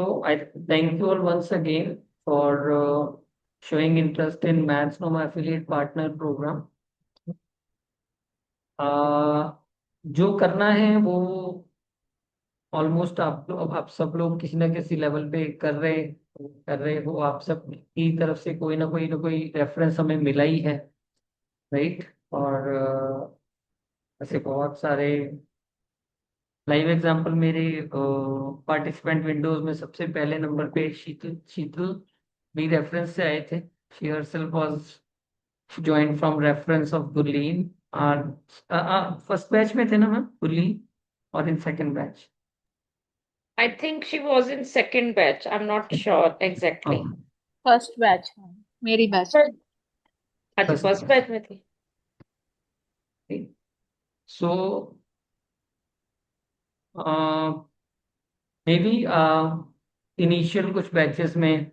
So I thank you all once again for showing interest in Mathsnoma affiliate partner program. जो करना है वो almost आप सब लोग किसी ना किसी लेवल पे कर रहे हो। आप सब की तरफ से कोई ना कोई रेफरेंस हमें मिला ही है, राइट। और ऐसे बहुत सारे लाइव एग्जांपल मेरे पार्टिसिपेंट विंडोज में सबसे पहले नंबर पे शीतल शीतल भी रेफरेंस से आए थे। She herself was join from reference of Gurleen. और फर्स्ट बैच में थे ना मैम गुरलीन, और in second batch? I think she was in second batch. I'm not sure exactly. First batch है, मेरी बैच। First- अच्छा, फर्स्ट फर्स्ट बैच में थी। Batch. So may be initial कुछ बैचेस में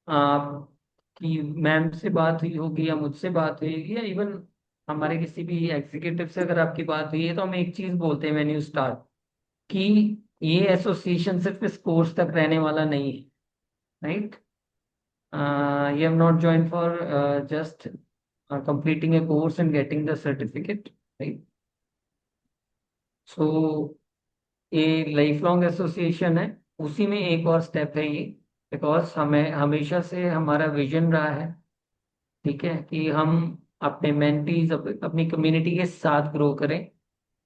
आपकी मैम से बात हुई होगी या मुझसे बात हुई होगी, या इवन हमारे किसी भी एग्जीक्यूटिव से अगर आपकी बात हुई है, तो हम एक चीज बोलते हैं व्हेन यू स्टार्ट, कि ये एसोसिएशन सिर्फ इस कोर्स तक रहने वाला नहीं है, right. You have not joined for just completing a course and getting the certificate, right? So ये लाइफ लॉन्ग एसोसिएशन है। उसी में एक और स्टेप है ये, बिकॉज हमें हमेशा से हमारा विजन रहा है, ठीक है, कि हम अपने मेंटीज अपनी कम्युनिटी के साथ ग्रो करें,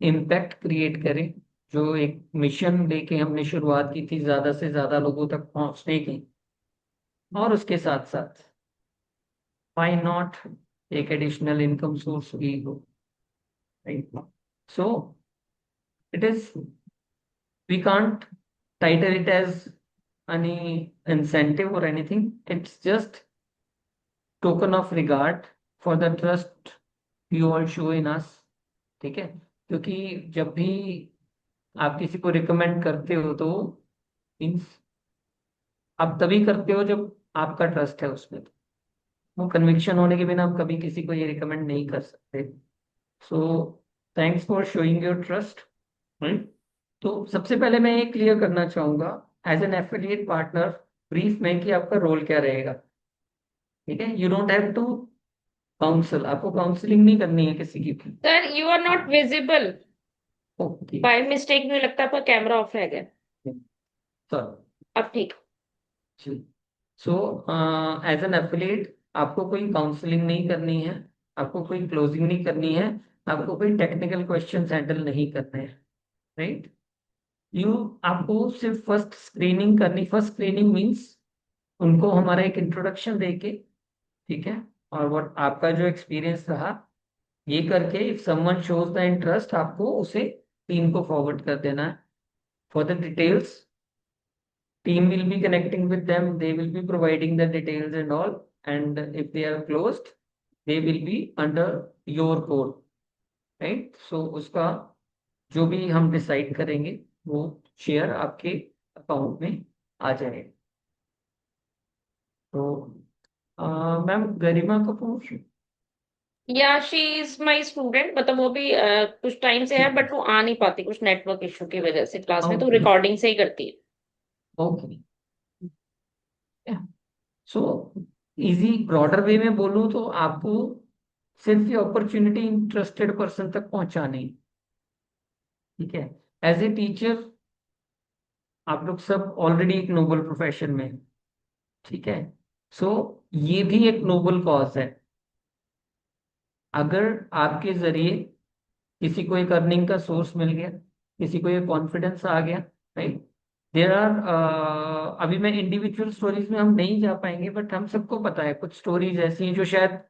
इम्पैक्ट क्रिएट करें। जो एक मिशन लेके हमने शुरुआत की थी ज्यादा से ज्यादा लोगों तक पहुंचने की, और उसके साथ साथ व्हाई नॉट एक एडिशनल इनकम सोर्स भी हो, right. So it is, we can't title it as any incentive or anything. It's just token of regard for the trust you all show in us, ठीक है। क्योंकि जब भी आप किसी को रिकमेंड करते हो तो मीन्स आप तभी करते हो जब आपका ट्रस्ट है उसमें। वो कन्विक्शन होने के बिना हम कभी किसी को ये रिकमेंड नहीं कर सकते। So thanks for showing your trust. तो सबसे पहले मैं ये क्लियर करना चाहूंगा as an affiliate partner brief में कि आपका रोल क्या रहेगा, ठीक है। You don't have to counsel, आपको काउंसलिंग नहीं करनी है किसी की भी। Sir, you are not visible. Okay, by mistake मुझे लगता है आपका कैमरा ऑफ रह गया। सॉरी। अब ठीक। सो एज एन एफिलिएट आपको कोई काउंसलिंग नहीं करनी है, आपको कोई क्लोजिंग नहीं करनी है, आपको कोई टेक्निकल क्वेश्चन हैंडल नहीं करने हैं, राइट। यू आपको सिर्फ फर्स्ट स्क्रीनिंग करनी। फर्स्ट स्क्रीनिंग मींस उनको हमारा एक इंट्रोडक्शन देके, ठीक है, और व्हाट आपका जो एक्सपीरियंस रहा ये करके, if someone shows the interest, आपको उसे टीम को फॉरवर्ड कर देना है for the details. Team will be connecting with them, they will be providing the details and all, and if they are closed, they will be under your code, right? So उसका जो भी हम decide करेंगे वो share आपके account में आ जाएगा। तो मैम गरिमा कपूर। या शी इज माई स्टूडेंट, मतलब वो भी कुछ टाइम से है, ठीक है, बट वो आ नहीं पाती कुछ नेटवर्क इशू की वजह से क्लास में, तो ओके रिकॉर्डिंग से ही करती है। ओके। सो इजी ब्रॉडर वे में बोलूँ तो आपको सिर्फ ये अपॉर्चुनिटी इंटरेस्टेड पर्सन तक पहुंचानी है, ठीक है। एज ए टीचर आप लोग सब ऑलरेडी एक नोबल प्रोफेशन में हैं, ठीक है। सो ये भी एक नोबल कॉज है। अगर आपके जरिए किसी को एक अर्निंग का सोर्स मिल गया, किसी को ये कॉन्फिडेंस आ गया, राइट। देर आर अभी मैं इंडिविजुअल स्टोरीज में हम नहीं जा पाएंगे, बट हम सबको पता है कुछ स्टोरीज ऐसी हैं जो शायद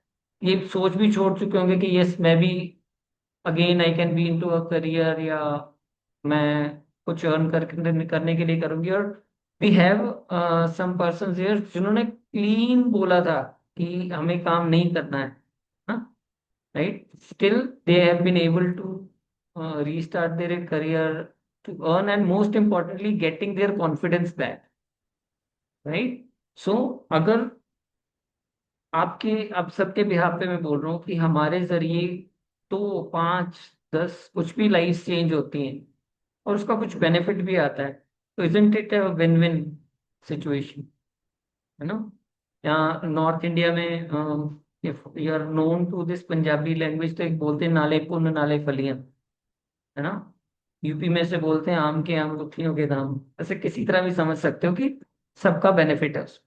ये सोच भी छोड़ चुके होंगे कि यस मैं भी again I can be into a career, या मैं कुछ अर्न करने के लिए करूंगी। और we have some person here जिन्होंने क्लीन बोला था कि हमें काम नहीं करना है, right. Still they have been able to restart their career, to earn, and most importantly getting their confidence back, right. So अगर आपके आप सबके बिहाफ पे मैं बोल रहा हूँ कि हमारे जरिए तो 5 10 कुछ भी लाइफ चेंज होती हैं, और उसका कुछ बेनिफिट भी आता है। तो isn't it a win win situation, है ना? यहाँ नॉर्थ इंडिया में if you are known to this Punjabi language, तो एक बोलते हैं नाले पुन नाले फलियां, है ना? यूपी में से बोलते हैं आम के आम गुठलियों के दाम। ऐसे किसी तरह भी समझ सकते हो कि सबका बेनिफिट है उसमें,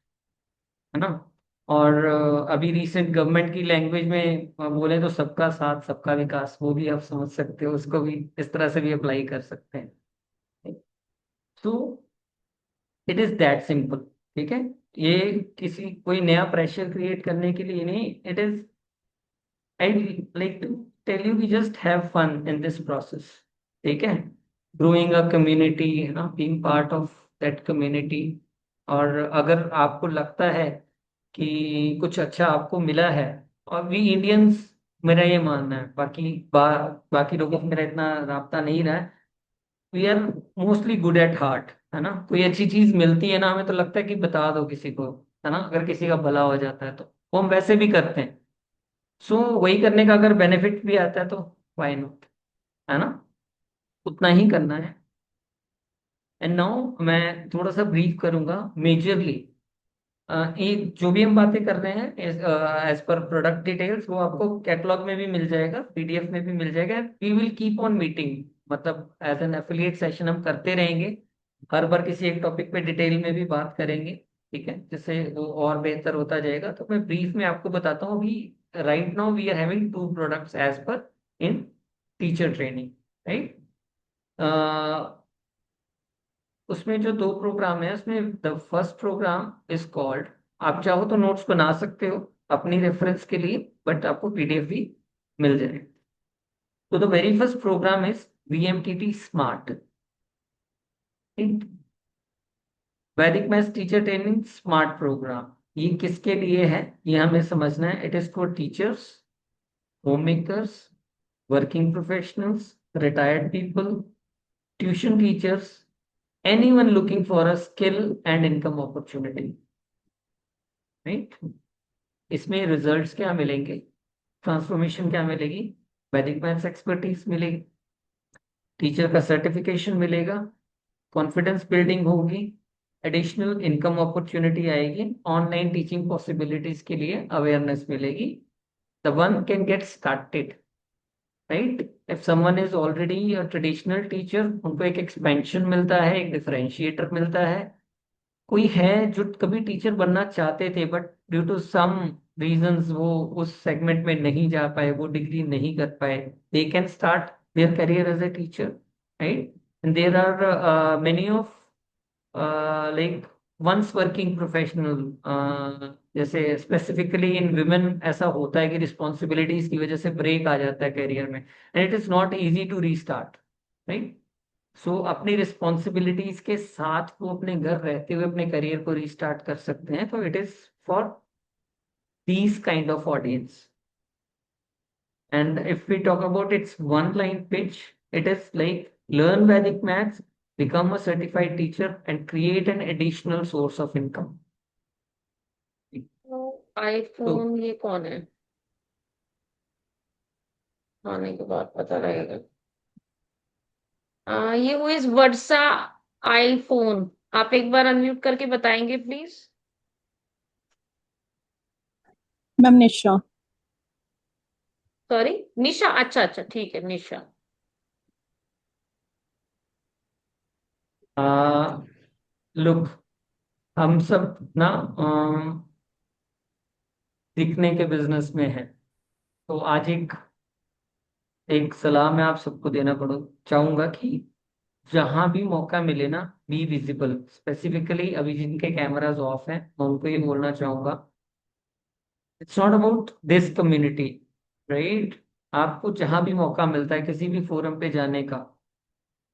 है ना? और अभी रिसेंट गवर्नमेंट की लैंग्वेज में बोले तो सबका साथ सबका विकास, वो भी आप समझ सकते हो, उसको भी इस तरह से भी अप्लाई कर सकते हैं। तो इट इज दैट सिंपल। ठीक है, ये किसी कोई नया प्रेशर क्रिएट करने के लिए नहीं, it is, I like to tell you कि just have fun in this process. ठीक है, ग्रोइंग अ कम्युनिटी, है ना, being part of that community. और अगर आपको लगता है कि कुछ अच्छा आपको मिला है, और वी इंडियंस, मेरा ये मानना है, बाकी लोगों को मेरा इतना राब्ता नहीं रहा है, we are mostly good at heart, है ना? कोई अच्छी चीज मिलती है ना, हमें तो लगता है कि बता दो किसी को, है ना? अगर किसी का भला हो जाता है तो वो हम वैसे भी करते हैं। सो वही करने का अगर बेनिफिट भी आता है तो व्हाई नॉट, है ना? उतना ही करना है। एंड नाउ मैं थोड़ा सा ब्रीफ करूंगा मेजरली। ये जो भी हम बातें कर रहे हैं एज पर प्रोडक्ट डिटेल्स, वो आपको कैटलॉग में भी मिल जाएगा, पीडीएफ में भी मिल जाएगा। We will keep on meeting, मतलब एज एन एफिलिएट सेशन हम करते रहेंगे। हर बार किसी एक टॉपिक पे डिटेल में भी बात करेंगे, ठीक है, जिससे वो और बेहतर होता जाएगा। तो मैं ब्रीफ में आपको बताता हूँ अभी। Right now we are having two products as per in teacher training, right? उसमें जो दो प्रोग्राम है, उसमें the first programme is called, आप चाहो तो नोट्स बना सकते हो अपनी रेफरेंस के लिए, बट आपको पीडीएफ भी मिल जाएगा। तो the very first programme is VMTT smart, Vedic maths teacher training smart programme. ये किसके लिए है, ये हमें समझना है। It is for teachers, homemakers, working professionals, retired people, tuition teachers, anyone looking for a skill and income opportunity, right? इसमें results क्या मिलेंगे, ट्रांसफॉर्मेशन क्या मिलेगी, वैदिक मैथ्स एक्सपर्टीज मिलेगी, टीचर का सर्टिफिकेशन मिलेगा, कॉन्फिडेंस बिल्डिंग होगी, एडिशनल इनकम अपॉर्चुनिटी आएगी, ऑनलाइन टीचिंग पॉसिबिलिटीज के लिए अवेयरनेस मिलेगी। The one can get started, right? If someone is already a traditional teacher, उनको एक एक्सपेंशन मिलता है, एक डिफरेंशिएटर मिलता है। कोई है जो कभी टीचर बनना चाहते थे, but due to some reasons वो उस सेगमेंट में नहीं जा पाए, वो डिग्री नहीं कर पाए, they can start their career as a teacher, right? And there are many of like ones working professional, जैसे स्पेसिफिकली इन विमेन ऐसा होता है कि रिस्पॉन्सिबिलिटीज की वजह से ब्रेक आ जाता है करियर में, and it is not easy to restart, right? So अपनी रिस्पॉन्सिबिलिटीज के साथ वो अपने घर रहते हुए अपने करियर को रीस्टार्ट कर सकते हैं। तो it is for these kind of audience. And if we talk about it's one line pitch, it is like learn Vedic maths, become a certified teacher, and create an additional source of income. तो तो iPhone ये कौन है? आने के बाद पता लगेगा। ये वो इज वर्षा आईफोन। आप एक बार अनम्यूट करके बताएंगे प्लीज। Ma'am Nisha. सॉरी, निशा। अच्छा अच्छा, ठीक है निशा। लुक, हम सब ना दिखने के बिजनेस में है। तो आज एक एक सलाह मैं आप सबको देना पड़ो चाहूंगा कि जहां भी मौका मिले ना, बी विजिबल। स्पेसिफिकली अभी जिनके कैमराज ऑफ हैं, मैं उनको ये बोलना चाहूंगा, it's not about this community, right? आपको जहां भी मौका मिलता है किसी भी फोरम पे जाने का,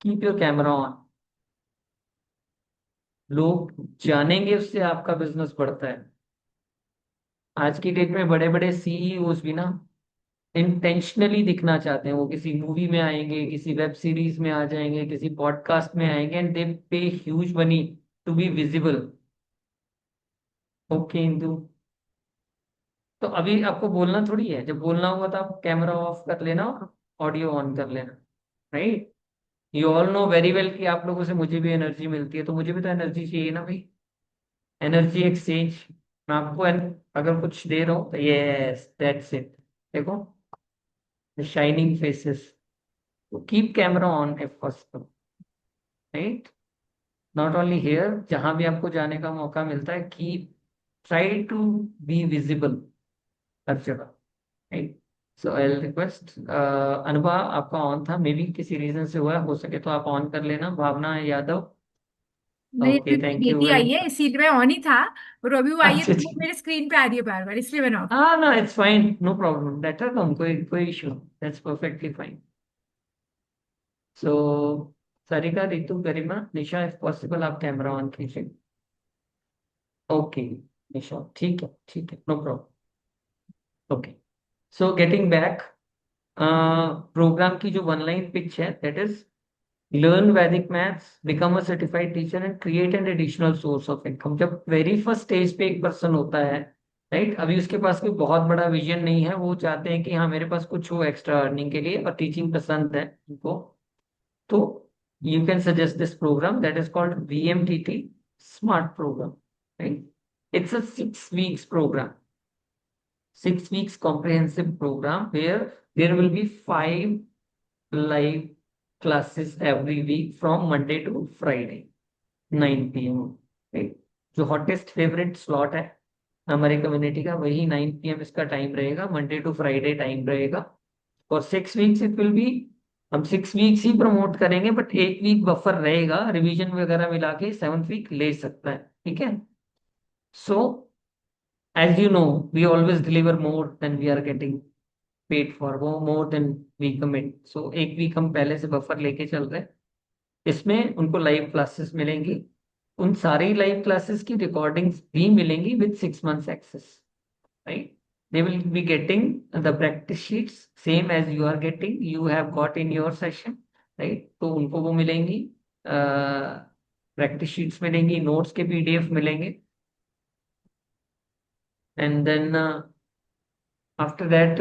कीप योर कैमरा ऑन। लोग जानेंगे, उससे आपका बिजनेस बढ़ता है। आज की डेट में बड़े बड़े सीईओज भी ना इंटेंशनली दिखना चाहते हैं। वो किसी मूवी में आएंगे, किसी वेब सीरीज में आ जाएंगे, किसी पॉडकास्ट में आएंगे, and they pay huge money to be visible. Okay Indu, तो अभी आपको बोलना थोड़ी है, जब बोलना होगा तो आप कैमरा ऑफ कर लेना और ऑडियो ऑन कर लेना, right? You all know very well कि आप लोगों से मुझे भी एनर्जी मिलती है, तो मुझे भी तो एनर्जी चाहिए ना भाई। Energy exchange. मैं आपको अगर कुछ दे रहा हूँ तो यस दैट्स इट। देखो, shining faces. Keep camera on if possible, right. Not only here, जहां भी आपको जाने का मौका मिलता है, keep try to be visible हर जगह, right. So I request, Anubha आपका ऑन था, मे बी किसी रीजन से हुआ है, हो सके तो आप ऑन कर लेना। भावना यादव। नहीं, ओके, अभी मेरी थैंक यू बेटी वेरी आई है मच। इसीलिए मैं ऑन ही था। और अभी वो आई है अच्छा तो वो जी। मेरे स्क्रीन पे आ रही है बार बार, इसलिए मैंने ऑफ। हाँ ना, it's fine, no problem, let her come, कोई कोई issue, that's perfectly fine. So Sarika, Ritu, Garima, Nisha, if possible आप कैमरा ऑन कीजिए। ओके निशा, ठीक है, ठीक है, no problem. Okay, so getting back, programme की जो वन लाइन पिच है, that is learn Vedic maths, become a certified teacher and create an additional source of income. जब वेरी फर्स्ट स्टेज पे एक पर्सन होता है, राइट, अभी उसके पास कोई बहुत बड़ा विजन नहीं है, वो चाहते हैं कि हाँ मेरे पास कुछ हो एक्स्ट्रा अर्निंग के लिए, और टीचिंग पसंद है उनको, तो you can suggest this program that is called VMTT smart program, right. It's a 6 weeks program, 6 weeks comprehensive program where there will be 5 live classes every week from Monday to Friday, 9 p.m. right? जो hottest favourite slot है हमारे community का, वही 9 p.m. इसका time रहेगा, Monday to Friday time रहेगा। और 6 weeks it will B, हम 6 weeks ही प्रमोट करेंगे, बट एक वीक बफर रहेगा, रिवीजन वगैरह मिला के 7th week ले सकता है, ठीक है। सो as you know, we always deliver more than we are getting paid for, वो more than we commit. So एक वीक हम पहले से बफर लेके चल रहे हैं, इसमें उनको लाइव क्लासेस मिलेंगी, उन सारी लाइव क्लासेस की रिकॉर्डिंग्स भी मिलेंगी with 6 months access, right. They will be getting the practice sheets same as you are getting, you have got in your session, right? तो उनको वो मिलेंगी, प्रैक्टिस शीट्स मिलेंगी, नोट्स के PDF मिलेंगे, and then after that,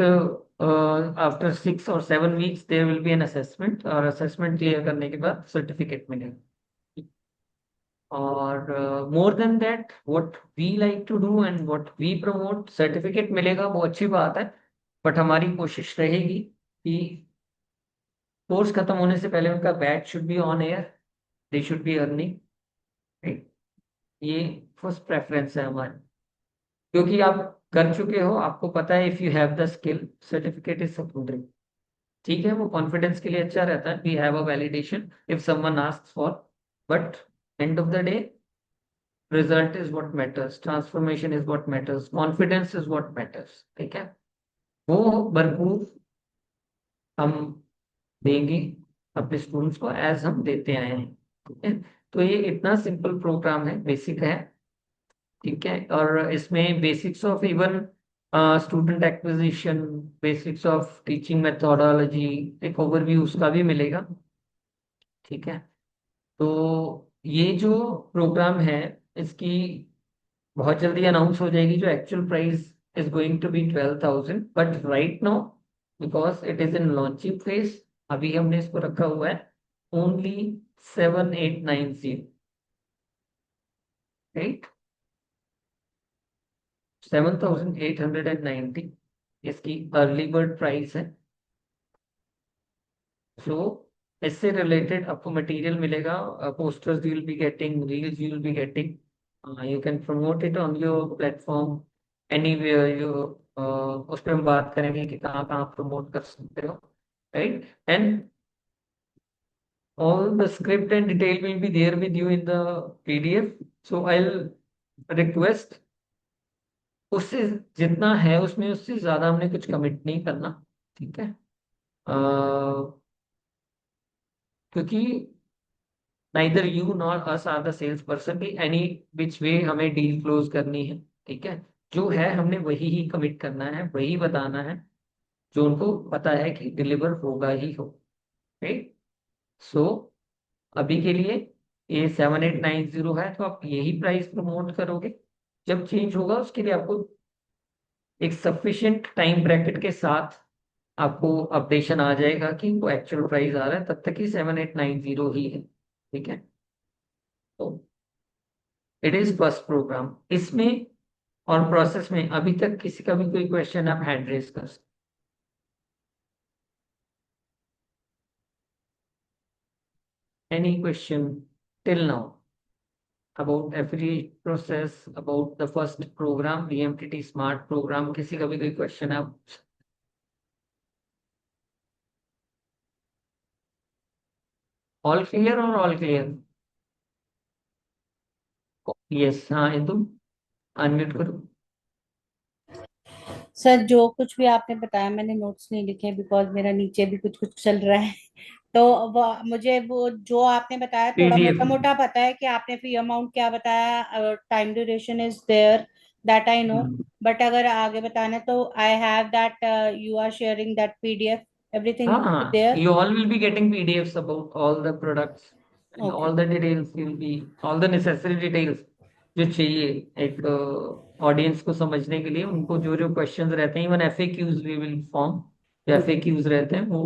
after 6 or 7 weeks there will be an assessment, और assessment clear करने के बाद सर्टिफिकेट मिलेगा। और more than that, what we like to do and what we promote, certificate मिलेगा वो अच्छी बात है, बट हमारी कोशिश रहेगी कि कोर्स खत्म होने से पहले उनका batch should be on air, they should be earning, right. ये फर्स्ट प्रेफरेंस है हमारी, क्योंकि आप कर चुके हो, आपको पता है, if you have the skill, certificate is secondary, ठीक है, वो कॉन्फिडेंस के लिए अच्छा रहता है, we have a validation if someone asks for, but end of the day result is what matters, transformation is what matters, confidence is what matters, ठीक है। वो भरपूर हम देंगे अपने स्टूडेंट्स को, एज हम देते आए हैं, ठीक है। तो ये इतना सिंपल प्रोग्राम है, बेसिक है, ठीक है। और इसमें basics of even student acquisition, basics of teaching methodology, एक ओवरव्यू उसका भी मिलेगा, ठीक है। तो ये जो प्रोग्राम है, इसकी बहुत जल्दी अनाउंस हो जाएगी, जो actual price is going to be 12,000, but right now because it is in launching phase, अभी हमने इसको रखा हुआ है ओनली 7,890, राइट, 7,890 इसकी अर्ली बर्ड प्राइस है। सो इससे रिलेटेड आपको मटेरियल मिलेगा, posters you will be getting, reels you will be getting, you can promote it on your platform anywhere you, उस पर हम बात करेंगे कि कहाँ कहाँ प्रमोट कर सकते हो, right. And all the script and detail will be there with you in the PDF. So I'll request, उससे जितना है उसमें उससे ज्यादा हमने कुछ कमिट नहीं करना, ठीक है। क्योंकि neither you nor us are the sales person, की एनी विच वे हमें डील क्लोज करनी है, ठीक है। जो है हमने वही ही कमिट करना है, वही बताना है, जो उनको पता है कि डिलीवर होगा ही हो, राइट। सो अभी के लिए ये 7,890 है, तो आप यही प्राइस प्रमोट करोगे। जब चेंज होगा उसके लिए आपको एक सफिशिएंट टाइम ब्रैकेट के साथ आपको अपडेशन आ जाएगा कि वो एक्चुअल प्राइस आ रहा है, तब तक ही 7890 ही है। ठीक है, तो इट इज फर्स्ट प्रोग्राम इसमें। और प्रोसेस में अभी तक किसी का भी कोई क्वेश्चन आप हैंड रेज कर सकते। Any question till now about affiliate process, about the first program VMTT smart program? किसी का भी कोई क्वेश्चन आप? ऑल क्लियर और ऑल क्लियर? यस, हाँ इंदु, अनम्यूट करो। सर जो कुछ भी आपने बताया मैंने नोट्स नहीं लिखे बिकॉज मेरा नीचे भी कुछ कुछ चल रहा है। तो मुझे वो जो आपने बताया थोड़ा PDF मोटा मोटा पता है कि आपने फी अमाउंट क्या बताया, time duration is there, that I know. But अगर आगे बताना तो I have that, you are sharing that PDF, everything हाँ, there. you all will be getting PDFs about all the products and okay. all the details will be, all the necessary details जो चाहिए एक audience को समझने के लिए। उनको जो जो क्वेश्चंस रहते हैं, even FAQs we will form, जो FAQs रहते हैं वो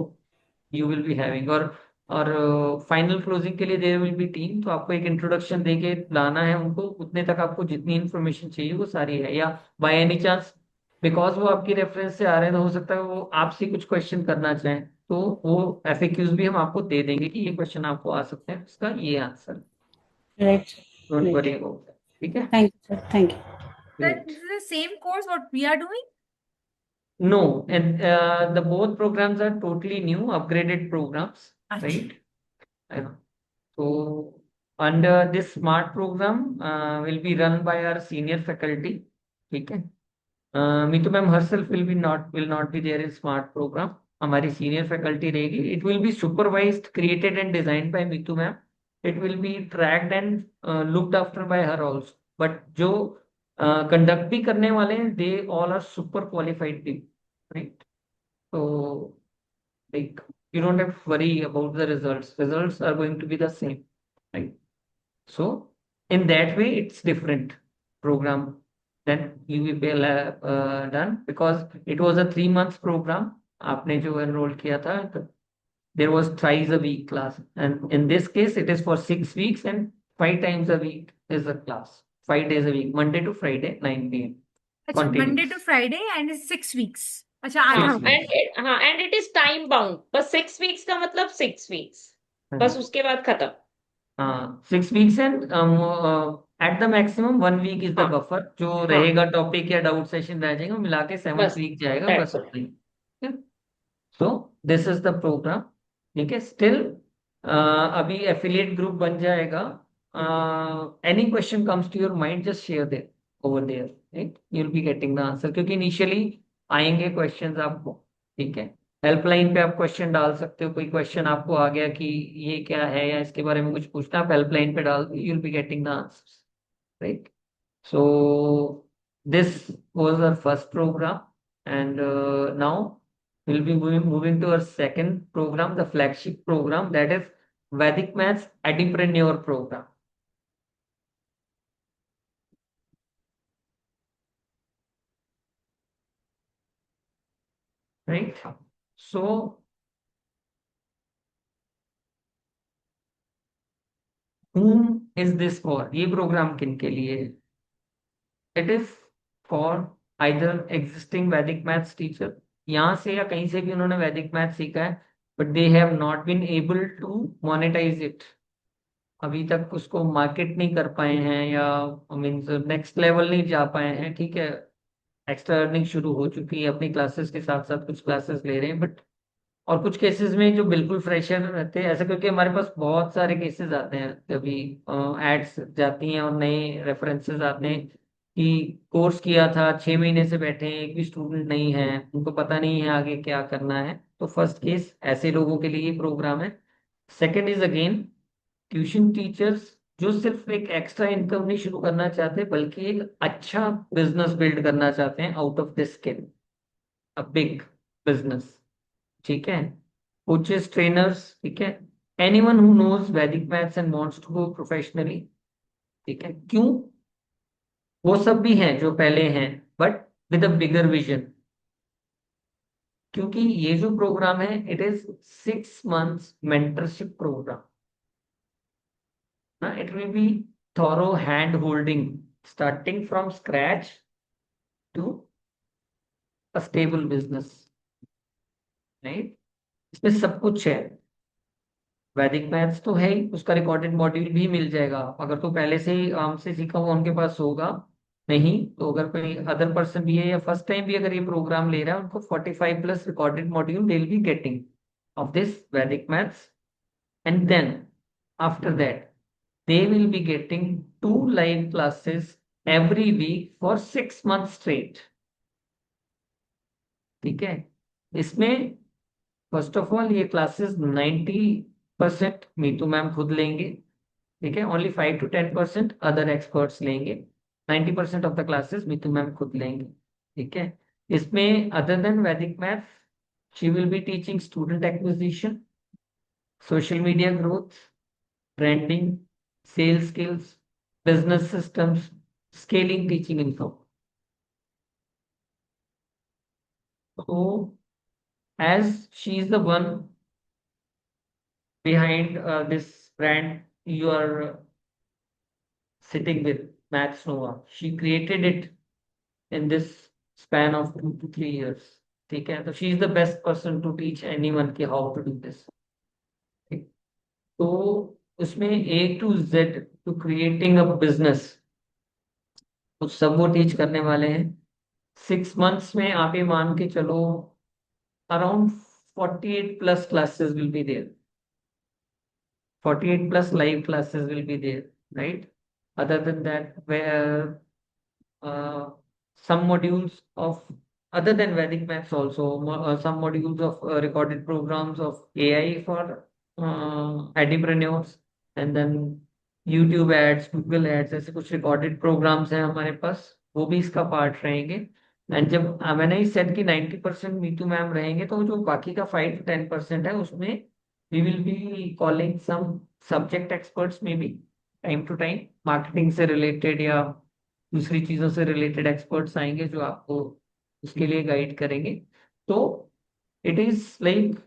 यू विल बी हैविंग। और फाइनल क्लोजिंग के लिए देयर विल बी टीम, तो आपको एक इंट्रोडक्शन देके लाना है उनको। उतने तक आपको जितनी इन्फॉर्मेशन चाहिए वो सारी है, या बाय एनी चांस बिकॉज वो आपकी रेफरेंस से आ रहे हैं तो हो सकता है वो आपसे कुछ क्वेश्चन करना चाहें, तो वो FAQs भी हम आपको दे देंगे कि ये क्वेश्चन आपको आ सकते हैं, इसका ये answer. Right. Don't write. Worry about that. ठीक है, thank you sir, thank you. That great. this is the same course what we are doing? No, and the both programs are totally new, upgraded programs, अच्छा. right? Uh, So under this smart program will be run by our senior faculty. ठीक है, Meetu ma'am herself will not be there in smart program, हमारी senior faculty रहेगी। It will be supervised, created and designed by Meetu ma'am. It will be tracked and looked after by her also। But जो conduct भी करने वाले हैं, they all are super qualified people, right? So like you don't have to worry about the results. Results are going to be the same, right? So in that way, it's different program than UVPL done, because it was a 3 months program. आपने जो enroll किया था, there was thrice a week class, and in this case, it is for 6 weeks and 5 times a week is the class. 5 days a week, Monday to Friday, 9 p.m. अच्छा, Monday to continuous. Friday and it's 6 weeks. अच्छा, हाँ, 8 Six हफ्ते. weeks. And it is time bound, बस 6 weeks का मतलब 6 weeks, बस उसके बाद खत्म। हाँ, 6 weeks and at the maximum 1 week is the हाँ बफर, जो हाँ, रहेगा टॉपिक या डाउट सेशन रह जाएगा, मिला के 7th बस वीक जाएगा बस दैट्स इट। उतना ही। So this is the programme. ठीक है, स्टिल अभी एफिलिएट ग्रुप बन जाएगा। Any question comes to your mind, just share there over there, right? You will be getting the answer, क्योंकि इनिशियली आएंगे क्वेश्चंस आपको। ठीक है, हेल्पलाइन पे आप क्वेश्चन डाल सकते हो। कोई क्वेश्चन आपको आ गया कि ये क्या है या इसके बारे में कुछ पूछना, आप हेल्पलाइन पे डाल दो, you will be getting the answers, right? So this was our first program, and now we'll be moving to our second program, the flagship program, that is Vedic Maths Edipreneur program, right? So whom is this for? ये program किन के लिए है? It is for either existing Vedic Maths teacher, यहाँ से या कहीं से भी उन्होंने वैदिक मैथ सीखा है, but they have not been able to monetize it, अभी तक उसको मार्केट नहीं कर पाए हैं, या मीन्स नेक्स्ट लेवल नहीं जा पाए हैं। ठीक है, एक्स्ट्रा अर्निंग शुरू हो चुकी है, अपनी क्लासेस के साथ साथ कुछ क्लासेस ले रहे हैं, बट और कुछ केसेस में जो बिल्कुल फ्रेशर रहते हैं ऐसा, क्योंकि हमारे पास बहुत सारे केसेस आते हैं, कभी एड्स जाती हैं और नए रेफरेंसेस आते हैं कि कोर्स किया था, 6 महीने से बैठे हैं, एक भी स्टूडेंट नहीं है, उनको पता नहीं है आगे क्या करना है। तो फर्स्ट केस ऐसे लोगों के लिए ये प्रोग्राम है। Second is again tuition teachers जो सिर्फ एक एक्स्ट्रा इनकम नहीं शुरू करना चाहते, बल्कि एक अच्छा बिजनेस बिल्ड करना चाहते हैं out of this skill, a big business. ठीक है, कोचेस, ट्रेनर्स, ठीक है, anyone who knows Vedic maths and wants to go professionally. ठीक है, क्यों? वो सब भी हैं जो पहले हैं, but with a bigger vision. क्योंकि ये जो प्रोग्राम है it is 6 months mentorship programme ना. It will be thorough hand holding starting from scratch to a stable business, right. इसमें सब कुछ है. वैदिक मैथ्स तो है ही, उसका रिकॉर्डेड मॉड्यूल भी मिल जाएगा. अगर तो पहले से ही आराम से सीखा हुआ उनके पास होगा. नहीं तो अगर कोई अदर पर्सन भी है या फर्स्ट टाइम भी अगर ये प्रोग्राम ले रहा है, उनको 45 plus recorded module they will be getting of this Vedic maths. And then after that they will be getting 2 live classes every week for 6 months straight. ठीक है. इसमें फर्स्ट ऑफ ऑल ये क्लासेस 90% मीतू मैम खुद लेंगे. ठीक है. Only 5 to 10% other experts लेंगे. 90% of the classes Meetu ma'am खुद लेंगे. ठीक है. इसमें अदर देन वैदिक maths she will be teaching student acquisition, social media growth, branding, sales skills, business systems, scaling teaching info. So, as she is the one behind this brand you are sitting with, Maths Nova, she created it in this span of 2 to 3 years. ठीक है. तो she is the best person to teach anyone कि how to do this. ठीक. तो उसमें A to Z to creating a business तो सब वो टीच करने वाले हैं. 6 months में आप ये मान के चलो around 48 plus classes will be there. 48 plus live classes will be there, right? Other than that, where some modules of other than Vedic maths also, some modules of recorded programs of AI for entrepreneurs, and then YouTube ads, Google ads, ऐसे कुछ recorded programs हैं हमारे पास, वो भी इसका part रहेंगे. And जब मैंने ही सेट कि 90% मीतू मैम रहेंगे, तो जो बाकी का 5 to 10% है उसमें we will be calling some subject experts maybe time to time, marketing से रिलेटेड या दूसरी चीजों से रिलेटेड एक्सपर्ट्स आएंगे जो आपको उसके लिए गाइड करेंगे. तो इट इज लाइक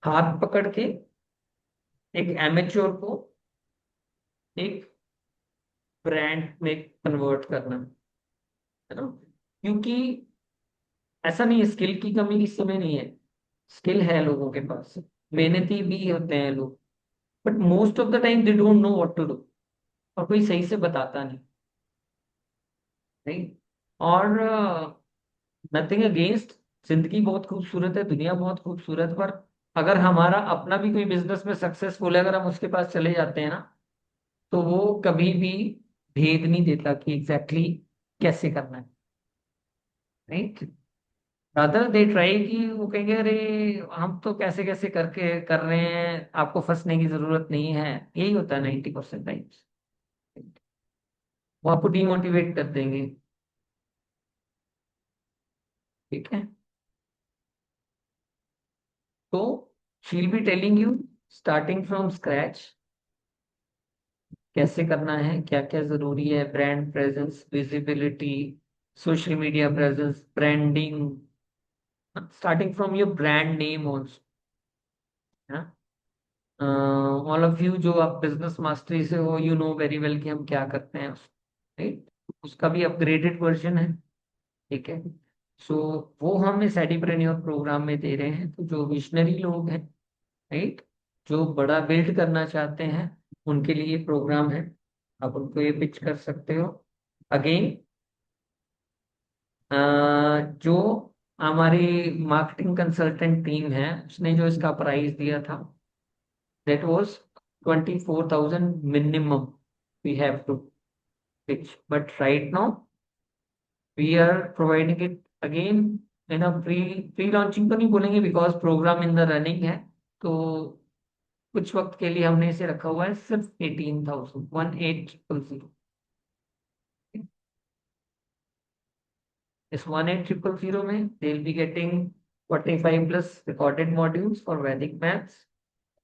हाथ पकड़ के एक एमेच्योर को एक ब्रांड में कन्वर्ट करना, है ना. क्योंकि ऐसा नहीं है स्किल की कमी इस समय नहीं है. स्किल है लोगों के पास, मेहनती भी होते हैं लोग, but most of the time they don't know what to do, और कोई सही से बताता नहीं. नहीं. और नथिंग अगेंस्ट, जिंदगी बहुत खूबसूरत है, दुनिया बहुत खूबसूरत, पर अगर हमारा अपना भी कोई बिजनेस में सक्सेसफुल है, अगर हम उसके पास चले जाते हैं ना, तो वो कभी भी भेद नहीं देता कि एग्जैक्टली कैसे करना है, राइट. रादर दे ट्राई कि वो कहेंगे अरे हम तो कैसे कैसे करके कर रहे हैं, आपको फंसने की जरूरत नहीं है. यही होता है 90% टाइम्स. वो आपको डिमोटिवेट कर देंगे. ठीक है. तो she'll be telling you starting from scratch कैसे करना है, क्या क्या जरूरी है. Brand presence, visibility, social media presence, branding, starting from your brand name also. All of you जो आप बिजनेस मास्टरी से हो, यू नो वेरी वेल कि हम क्या करते हैं, राइट. उसका भी अपग्रेडेड वर्जन है. ठीक है. सो वो हम इस एडिप्रेन्योर प्रोग्राम में दे रहे हैं. तो जो विशनरी लोग हैं, राइट, जो बड़ा बिल्ड करना चाहते हैं, उनके लिए प्रोग्राम है. आप उनको ये पिच कर सकते हो. अगेन जो हमारी मार्केटिंग कंसल्टेंट टीम है उसने जो इसका प्राइस दिया था, that was 24,000 minimum we have to pitch, but right now we are providing it again in a pre launching तो नहीं बोलेंगे because program in the running है. तो कुछ वक्त के लिए हमने इसे रखा हुआ है सिर्फ 18,000, 18,000. इस 18,000 में they will be getting 45 plus recorded modules for Vedic maths,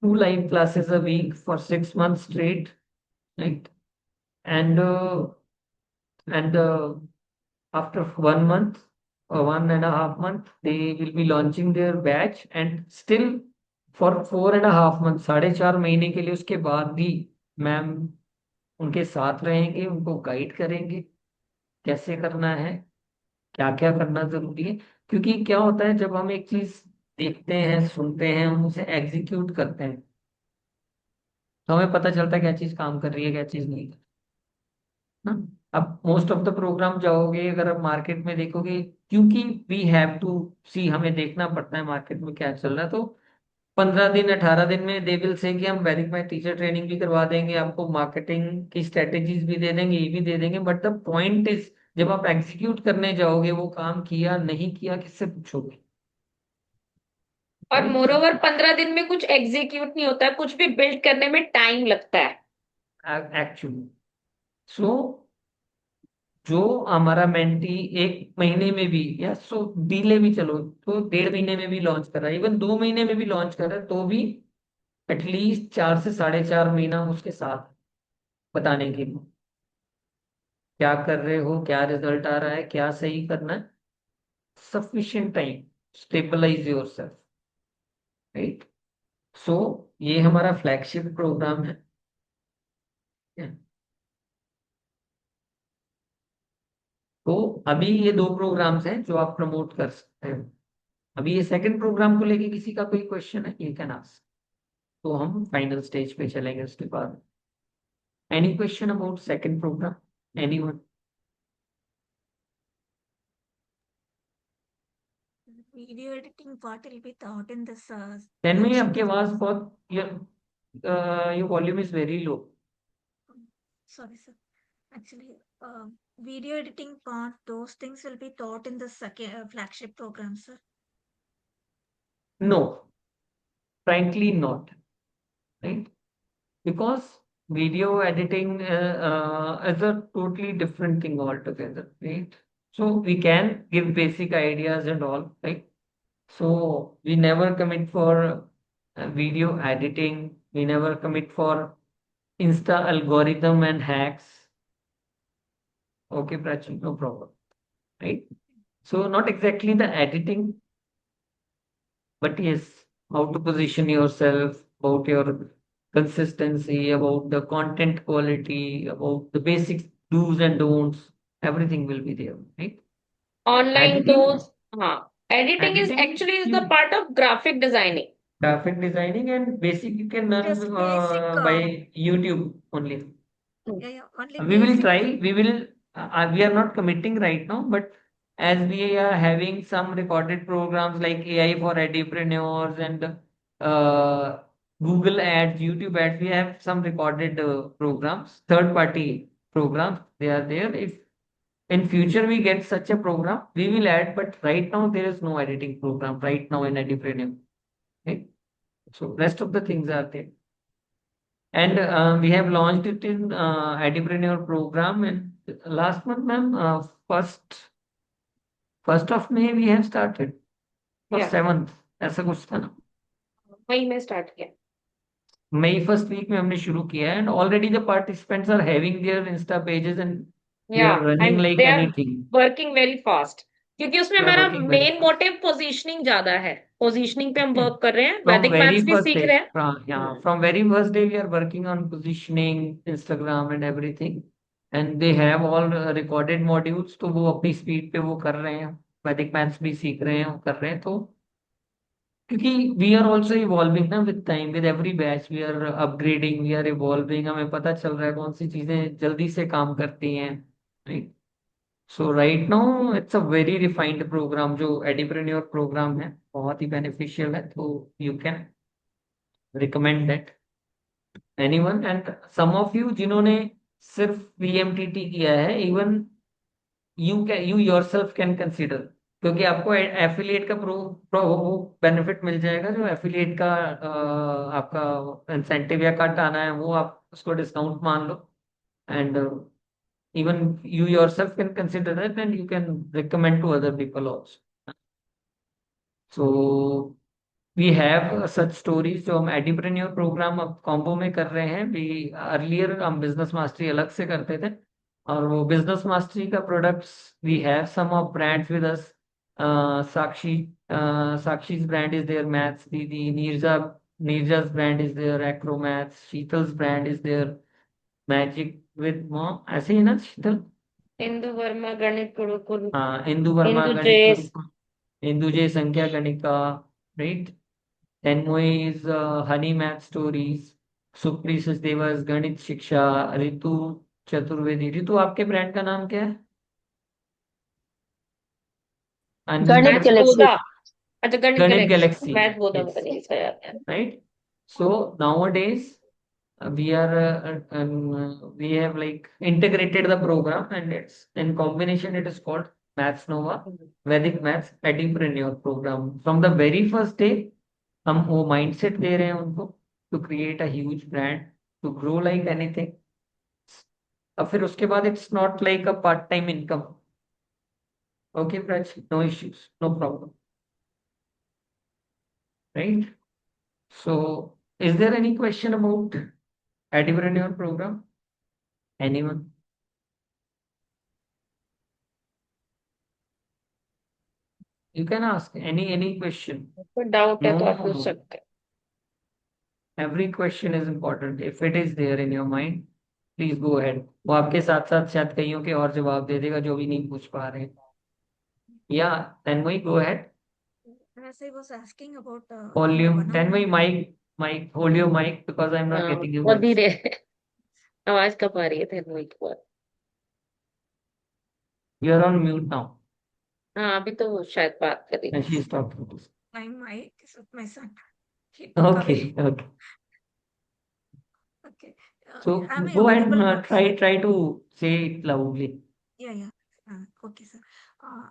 2 live classes a week for 6 months straight, right? And after 1 month 1.5 month they will be launching their batch, and still for 4.5 month, 4.5 महीने के लिए, उसके बाद भी ma'am उनके साथ रहेंगे, उनको गाइड करेंगे कैसे करना है, क्या क्या करना जरूरी है। क्योंकि क्या होता है, जब हम एक चीज देखते हैं, सुनते हैं, हम उसे एग्जीक्यूट करते हैं, तो हमें पता चलता है क्या चीज काम कर रही है, क्या चीज नहीं कर रही, ना। अब मोस्ट ऑफ द प्रोग्राम जाओगे, अगर आप मार्केट में देखोगे, क्योंकि वी हैव टू सी, हमें देखना पड़ता है मार्केट में क्या चल रहा है, तो 15 दिन 18 दिन में दे विल से कि हम वेरीफाई टीचर ट्रेनिंग भी करवा देंगे, आपको मार्केटिंग की स्ट्रेटेजीज भी दे देंगे, ये भी दे देंगे, बट द पॉइंट इज, जब आप एग्जीक्यूट करने जाओगे, वो काम किया नहीं किया किससे पूछोगे, और राइट। मोरोवर 15 दिन में कुछ एग्जीक्यूट नहीं होता है, कुछ भी बिल्ड करने में टाइम लगता है। एक्चुअली, सो जो हमारा मेंटी 1 महीने में भी, या सो डीले भी चलो तो 1.5 महीने में भी लॉन्च कर रहा है, इवन 2 महीने में भी लॉन्च कर रहा है, तो भी एटलीस्ट 4 से 4.5 महीना उसके साथ बताने के लिए क्या कर रहे हो, क्या रिजल्ट आ रहा है, क्या सही करना है, sufficient time stabilise yourself, right. So ये हमारा फ्लैगशिप प्रोग्राम है। तो अभी ये 2 प्रोग्राम्स हैं जो आप प्रमोट कर सकते हो। अभी ये सेकंड प्रोग्राम को लेके किसी का कोई क्वेश्चन है, यू कैन आस्क, तो हम फाइनल स्टेज पे चलेंगे उसके बाद। Any question about second program, anyone? Video editing part will be taught in this ten में flagship. आपकी आवाज बहुत, your volume is very low. Sorry, sir. Actually, video editing part, those things will be taught in the second flagship program, sir. No, frankly not, right? Because video editing is a totally different thing altogether, right? So we can give basic ideas and all, right? So we never commit for video editing, we never commit for insta algorithm and hacks. Okay, Prachi, no problem, right? So not exactly the editing, but yes, how to position yourself, about your consistency, about the content quality, about the basic do's and don'ts, everything will be there, right? Online Editing, tools, हाँ। Editing is editing, actually is the you part of graphic designing. graphic designing and basic you can learn Just basic, by YouTube only. yeah, yeah, only We will basic. try. We are not committing right now, but as we are having some recorded programs like AI for Edupreneurs and Google Ads, YouTube Ads, we have some recorded programs, third-party programs. They are there. If in future we get such a program, we will add. But right now there is no editing program right now in Edupreneur. Okay? So rest of the things are there. And we have launched it in Edupreneur program, and last month, ma'am, first of May we have started, or या 7th, ऐसा कुछ था ना। वही में start किया। मई first week में हमने शुरू किया है, and already the participants are having their insta pages and they या are running and like they are anything. Working very fast, क्योंकि उसमें दे आर हमारा working very main motive positioning ज्यादा है। पोजीशनिंग पे हम फास्ट वर्क कर रहे हैं, from वैदिक very मैथ्स भी first सीख day. रहे हैं। Yeah, from very first day we are working on positioning, Instagram and everything, and they have all recorded modules, तो वो अपनी स्पीड पे वो कर रहे हैं, वैदिक मैथ्स भी सीख रहे हैं, वो कर रहे हैं। तो क्योंकि वी आर ऑल्सो इवॉल्विंग ना, with time, with every batch we are upgrading, we are evolving, हमें पता चल रहा है कौन सी चीजें जल्दी से काम करती हैं, right. So right now it's a very refined program, जो एडिप्रेन्योर प्रोग्राम है, बहुत ही बेनिफिशियल है, तो you can recommend that anyone. And some of you जिन्होंने सिर्फ वीएमटीटी किया है, even you yourself can consider, क्योंकि आपको एफिलिएट का वो बेनिफिट मिल जाएगा, जो एफिलिएट का आपका इंसेंटिव या कट आना है, वो आप उसको डिस्काउंट मान लो, and even you yourself can consider that, and you can recommend to other people also. So we have such stories, जो हम एडिप्रेन्योर प्रोग्राम अब कॉम्बो में कर रहे हैं। वी अर्लियर हम बिजनेस मास्टरी अलग से करते थे, और वो बिजनेस मास्टरी का products, we have some of brands with us, Sakshi's brand is there, Maths Didi. Neerja's brand is there, Acromaths. Sheetal's brand is there, Magic with Mom. ऐसे ही है ना शीतल? इंदु वर्मा गणित गुरुकुल, हाँ, इंदु वर्मा इंदु गणित जैस, गुरुकुल, इंदु जय संख्या गणिका, right? Then Moe is Honey Math Stories. सुप्री Sachdeva is गणित शिक्षा. रितु चतुर्वेदी. रितु, आपके ब्रांड का नाम क्या है? गणित मैथ्स गैलेक्सी। बोधा, अच्छा गणित गणित गैलेक्सी, गैलेक्सी. मैथ्स बोधा Yes, पता नहीं किसका याद है। right? So nowadays we are we have like integrated the program, and it's in combination. It is called Maths Nova Vedic Maths Edupreneur program. From the very first day हम वो mindset दे रहे हैं उनको to create a huge brand, to grow like anything. अब फिर उसके बाद it's not like a part time income. Okay Praj, no issues, no problem, right? So is there any question about entrepreneur programme? Anyone? You can ask any question. कोई doubt है तो आप पूछ No, सकते हैं। every question is important. If it is there in your mind, please go ahead. वो आपके साथ साथ शायद कईयों के और जवाब दे देगा जो भी नहीं पूछ पा रहे हैं. Yeah, Tanmay, go ahead. As I was asking about in the Volume, one-on-one Tanmay, mic, hold your mic because I'm not हाँ, getting your बहुत voice. धीरे आवाज कब आ रही है तेरे की बात? You are on mute now. हाँ, अभी तो शायद बात कर रही And थी। she's talking. my mic is with my son. He took away. Okay, okay. Okay. So Am I go ahead audible and now? try to say it loudly. Yeah. Okay, sir.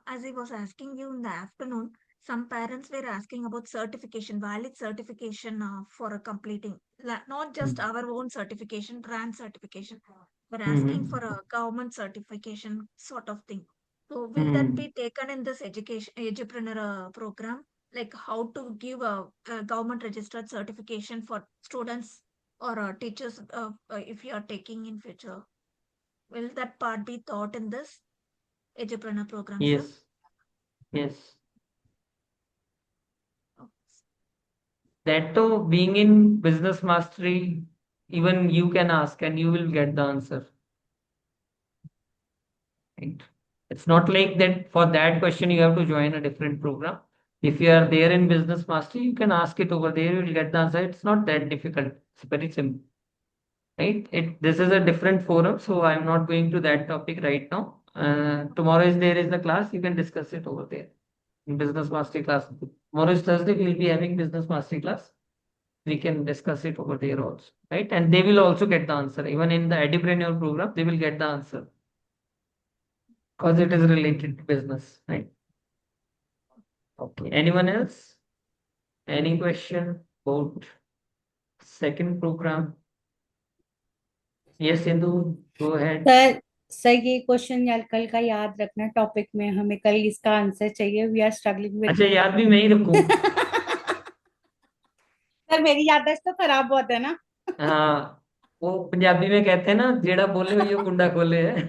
As I was asking you in the afternoon, some parents were asking about certification, valid certification for completing, not just our own certification, brand certification. We're asking for a government certification sort of thing. So will that be taken in this education edupreneur program? Like how to give a government registered certification for students or teachers if you are taking in future? Will that part be taught in this edupreneur program, sir? Yes, yes. Oh, That too, being in business mastery, even you can ask and you will get the answer. Right? It's not like that for that question you have to join a different program. If you are there in business mastery, you can ask it over there, you will get the answer. It's not that difficult. It's very simple. Right? This is a different forum, so I'm not going to that topic right now. Tomorrow is there is the class, you can discuss it over there in business mastery class. Tomorrow is Thursday, we'll be having business mastery class. We can discuss it over there also, right? And they will also get the answer. Even in the Edupreneur program, they will get the answer because it is related to business, right? Okay. Anyone else? Any question about second program? Yes, Indu, go ahead. Sir ये question यार कल का याद रखना topic में, हमें कल इसका आंसर चाहिए. We are struggling with. अच्छा, याद भी मैं ही रखूं? सर मेरी याददाश्त तो खराब बहुत है ना. हाँ, वो पंजाबी में कहते हैं ना, जेड़ा बोले हो ये कुंडा खोले है.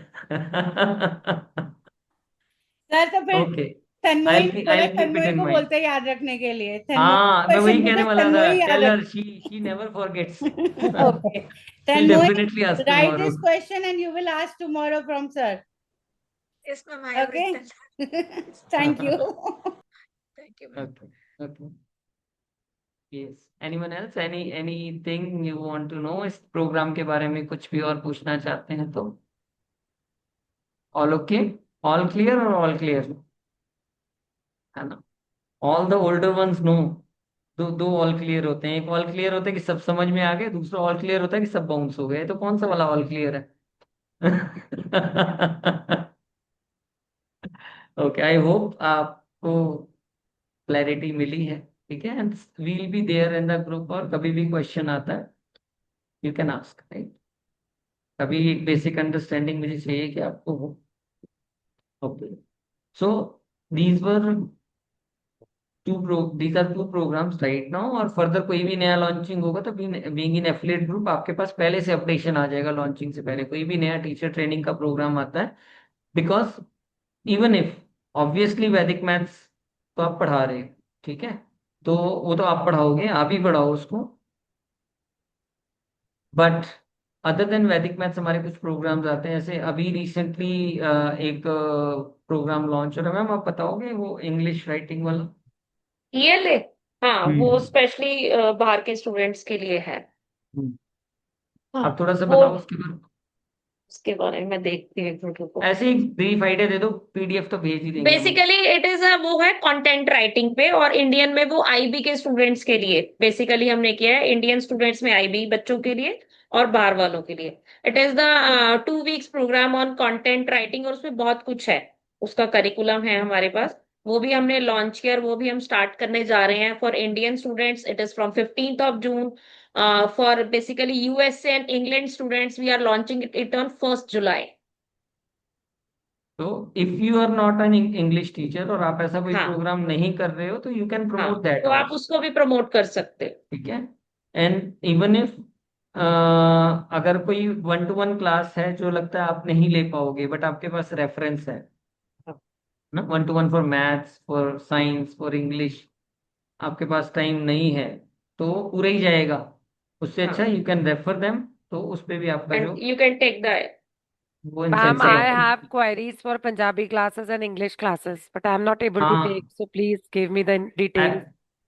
सर तो फिर ओके, तन्मयी बोले, I'll keep it Tanmayi in को mind. बोलते हैं याद रखने के लिए. हाँ, मैं वही क्वेश्चन कहने पूछे वाला था. तन्मयी याद Tell रख. her she never forgets. Okay. She'll Tन्मयी, definitely ask write tomorrow. this question and you will ask tomorrow from sir. yes, ma'am, I have Okay. written. Thank you. Thank you, ma'am. Okay. Yes. Anyone else? Anything you want to know इस programme के बारे में कुछ भी और पूछना चाहते हैं तो? All okay? All clear or all clear? है ना? All the older ones know. दो ऑल क्लियर होते हैं. एक ऑल क्लियर होता है कि सब समझ में आ गए, दूसरा ऑल क्लियर होता है कि सब बाउंस हो गए. तो कौन सा वाला ऑल क्लियर है? ओके, आई होप आपको क्लैरिटी मिली है. ठीक है, and we'll be there in the group, और कभी भी क्वेश्चन आता है यू कैन आस्क, राइट? कभी एक बेसिक अंडरस्टैंडिंग मुझे चाहिए कि आपको हो. Okay, so these were these are two programs right now, और फर्दर कोई भी नया लॉन्चिंग होगा तो बीइंग इन एफिलिएट ग्रुप आपके पास पहले से अपडेशन आ जाएगा. लॉन्चिंग से पहले कोई भी नया टीचर ट्रेनिंग का प्रोग्राम आता है, because even if obviously Vedic Maths तो आप पढ़ा रहे हो, ठीक है, तो वो तो आप पढ़ाओगे, आप ही पढ़ाओ उसको। बट अदर देन वैदिक मैथ्स हमारे कुछ प्रोग्राम्स आते हैं, जैसे अभी रिसेंटली एक प्रोग्राम लॉन्च हो रहा है, मैम आप बताओगे, वो इंग्लिश राइटिंग वाला। ELA, हाँ वो हम्म। स्पेशली बाहर के स्टूडेंट्स के लिए है। हम्म। हाँ आप थोड़ा सा वो बताओ उसके बारे में। उसके बारे में मैं देखती हूँ एक मिनट को। ऐसे ही ब्रीफ आइडिया दे दो, पीडीएफ तो भेज ही देंगे हम। बेसिकली इट इज वो है कंटेंट राइटिंग पे, और इंडियन में वो IB के स्टूडेंट्स के लिए बेसिकली हमने किया है, इंडियन स्टूडेंट्स में IB बच्चों के लिए और बाहर वालों के लिए। It is the 2 weeks program on content writing, और उसमें बहुत कुछ है, उसका करिकुलम है हमारे पास। वो भी हमने लॉन्च किया और वो भी हम स्टार्ट करने जा रहे हैं for Indian students. It is from 15th of June। For basically USA and England students we are launching it on 1st July। तो if you are not an English teacher और आप ऐसा कोई हाँ प्रोग्राम नहीं कर रहे हो, तो यू कैन हाँ, प्रमोट दैट तो आप आल्सो। उसको भी प्रमोट कर सकते हो। ठीक है। एंड इवन इफ अगर कोई 1-to-1 क्लास है जो लगता है आप नहीं ले पाओगे, बट आपके पास रेफरेंस है ना, 1-to-1 for maths, for science, for English, आपके पास टाइम नहीं है, तो वो पूरा ही जाएगा। उससे अच्छा हाँ, यू कैन रेफर देम, तो उस पे भी आपका एंड जो यू कैन टेक द वो Ma'am, इंसेंटिव I same। आपको। have queries for Punjabi classes and English classes, but I'm not able to take. हाँ। So please give me the uh- details.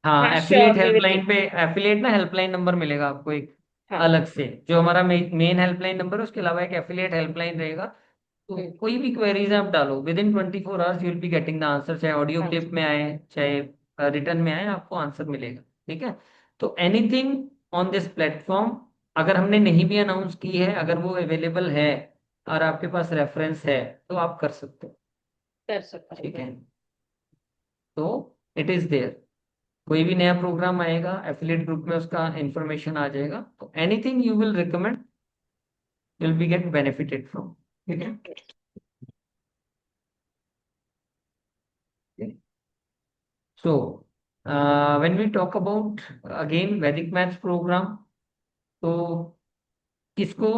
हाँ, हाँ affiliate sure, we will. Helpline पे, affiliate ना helpline number मिलेगा आपको एक हाँ। अलग से, जो हमारा मेन हेल्पलाइन नंबर है, उसके अलावा एक एफिलिएट हेल्पलाइन रहेगा। तो हम्म, कोई भी क्वेरीज आप डालो, with in 24 hours you will be getting the answer, चाहे ऑडियो हाँ क्लिप में आए, चाहे रिटर्न में आए, आपको आंसर मिलेगा। ठीक है। तो एनीथिंग ऑन दिस प्लेटफॉर्म, अगर हमने नहीं भी अनाउंस की है, अगर वो अवेलेबल है और आपके पास रेफरेंस है, तो आप कर सकते हो। कर सकते ठीक हैं। है। तो इट इज देयर, कोई भी नया प्रोग्राम आएगा एफिलिएट ग्रुप में, उसका इंफॉर्मेशन आ जाएगा, तो anything you will recommend will be get benefited from. ठीक है। So when we talk about again Vedic maths program, तो किसको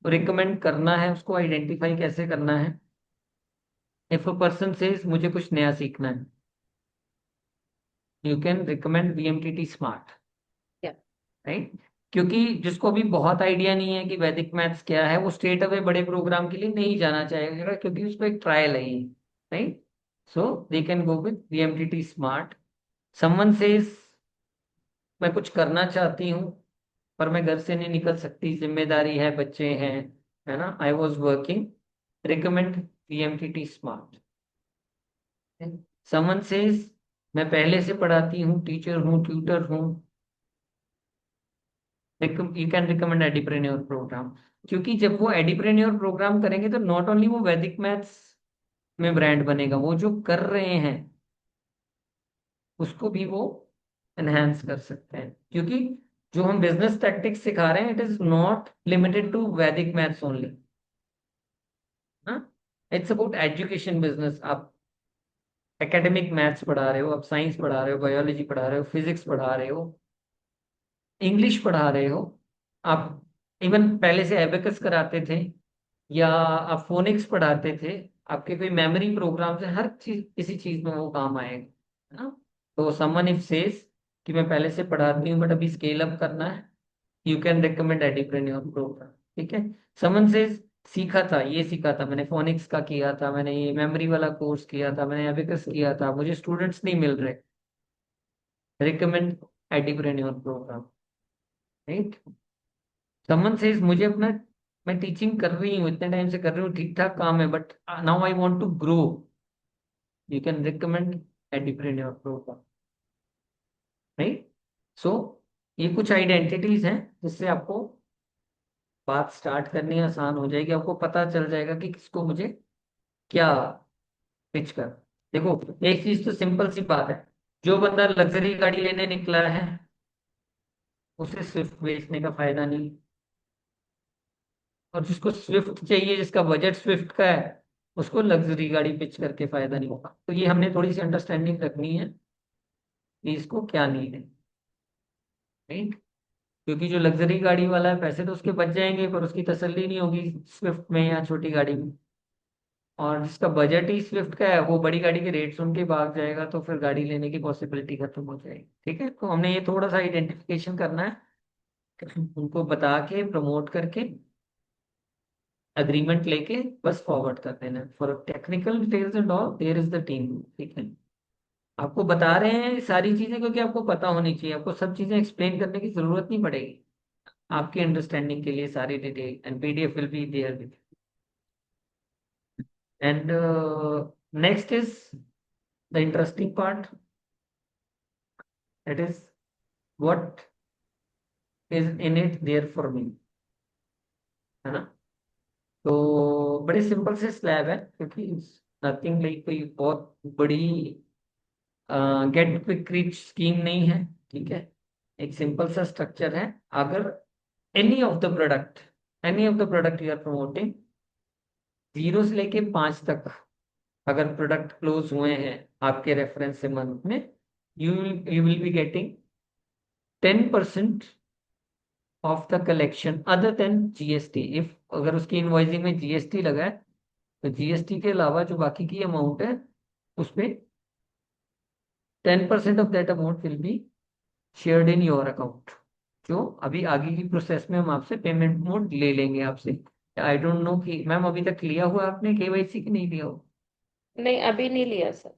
रिकमेंड करना है, उसको आइडेंटिफाई कैसे करना है। इफ अ पर्सन सेज मुझे कुछ नया सीखना है, you can recommend VMTT smart, क्या? राइट। क्योंकि जिसको अभी बहुत आइडिया नहीं है कि वैदिक मैथ्स क्या है, वो स्ट्रेट अवे बड़े प्रोग्राम के लिए नहीं जाना चाहेगा, क्योंकि उसको एक ट्रायल है ये, right. So they can go with VMTT smart. Someone says मैं कुछ करना चाहती हूँ, पर मैं घर से नहीं निकल सकती, जिम्मेदारी है, बच्चे हैं, है ना, I was working, recommend VMTT smart. Someone says मैं पहले से पढ़ाती हूँ, टीचर हूँ, ट्यूटर हूँ, you can recommend entrepreneur programme. क्योंकि जब वो एडिप्रेन्योर प्रोग्राम करेंगे, तो नॉट ओनली वो वैदिक मैथ्स में ब्रांड बनेगा, वो जो कर रहे हैं उसको भी वो एनहेंस कर सकते हैं। क्योंकि जो हम बिजनेस टैक्टिक्स सिखा रहे हैं, it is not limited to Vedic maths only, ना, इट्स अबाउट एजुकेशन बिजनेस। आप एकेडमिक मैथ्स पढ़ा रहे हो, आप साइंस पढ़ा रहे हो, बायोलॉजी पढ़ा रहे हो, फिजिक्स पढ़ा रहे हो, इंग्लिश पढ़ा रहे हो, आप इवन पहले से एबेकस कराते थे, या आप फोनिक्स पढ़ाते थे, आपके कोई मेमोरी प्रोग्राम से, हर चीज किसी चीज में वो काम आएगा, है ना। तो समवन इफ सेज कि मैं पहले से पढ़ाती हूँ बट अभी स्केल अप करना है, you can recommend entrepreneur programme. ठीक है। समवन सेज सीखा था, ये सीखा था मैंने, फोनिक्स का किया था मैंने, ये मेमोरी वाला कोर्स किया था मैंने, एबेकस किया था, मुझे स्टूडेंट्स नहीं मिल रहे, recommend entrepreneur programme, right. Someone says मुझे अपना, मैं टीचिंग कर रही हूँ, इतने टाइम से कर रही हूँ, ठीक ठाक काम है, but now I want to grow, you can recommend entrepreneur programme, right. So ये कुछ आइडेंटिटीज हैं जिससे आपको बात स्टार्ट करनी आसान हो जाएगी, आपको पता चल जाएगा कि किसको मुझे क्या पिच कर। देखो, एक चीज तो सिंपल सी बात है, जो बंदा लग्जरी गाड़ी लेने निकला है, उसे स्विफ्ट बेचने का फायदा नहीं, और जिसको स्विफ्ट चाहिए, जिसका बजट स्विफ्ट का है, उसको लग्जरी गाड़ी पिच करके फायदा नहीं होगा। तो ये हमने थोड़ी सी अंडरस्टैंडिंग रखनी है कि इसको क्या नीड है, राइट। क्योंकि जो लग्जरी गाड़ी वाला है, पैसे तो उसके बच जाएंगे, पर उसकी तसल्ली नहीं होगी स्विफ्ट में या छोटी गाड़ी में। और जिसका बजट ही स्विफ्ट का है वो बड़ी गाड़ी के रेट सुन के भाग जाएगा, तो फिर गाड़ी लेने की पॉसिबिलिटी खत्म हो जाएगी। ठीक है, तो हमने ये थोड़ा सा आइडेंटिफिकेशन करना है, उनको बता के प्रमोट करके अग्रीमेंट लेके बस फॉरवर्ड कर देना है। For technical details and all there is the team. ठीक है, आपको बता रहे हैं सारी चीजें क्योंकि आपको पता होनी चाहिए, आपको सब चीजें एक्सप्लेन करने की जरूरत नहीं पड़ेगी, आपकी अंडरस्टैंडिंग के लिए सारी detail and PDF will be there with. And next is the interesting part, that is what is in it there for me, है ना। तो बड़े सिंपल से स्लैब है, क्योंकि नथिंग लाइक कोई बहुत बड़ी गेट क्विक रिच स्कीम नहीं है। ठीक है, एक सिंपल सा स्ट्रक्चर है। अगर any of the product any of the product you are promoting, 0 से लेके 5 तक अगर प्रोडक्ट क्लोज हुए हैं आपके रेफरेंस से मंथ में, you will be getting 10% of the collection other than GST. If अगर उसकी इनवॉइसिंग में जीएसटी लगा है, तो जीएसटी के अलावा जो बाकी की अमाउंट है उसपे 10% of that amount will be shared in your account. जो अभी आगे की प्रोसेस में हम आपसे पेमेंट मोड ले लेंगे आपसे। आई डोंट नो कि मैम अभी तक लिया हुआ आपने केवाईसी की नहीं लिया हो। नहीं, अभी नहीं लिया सर।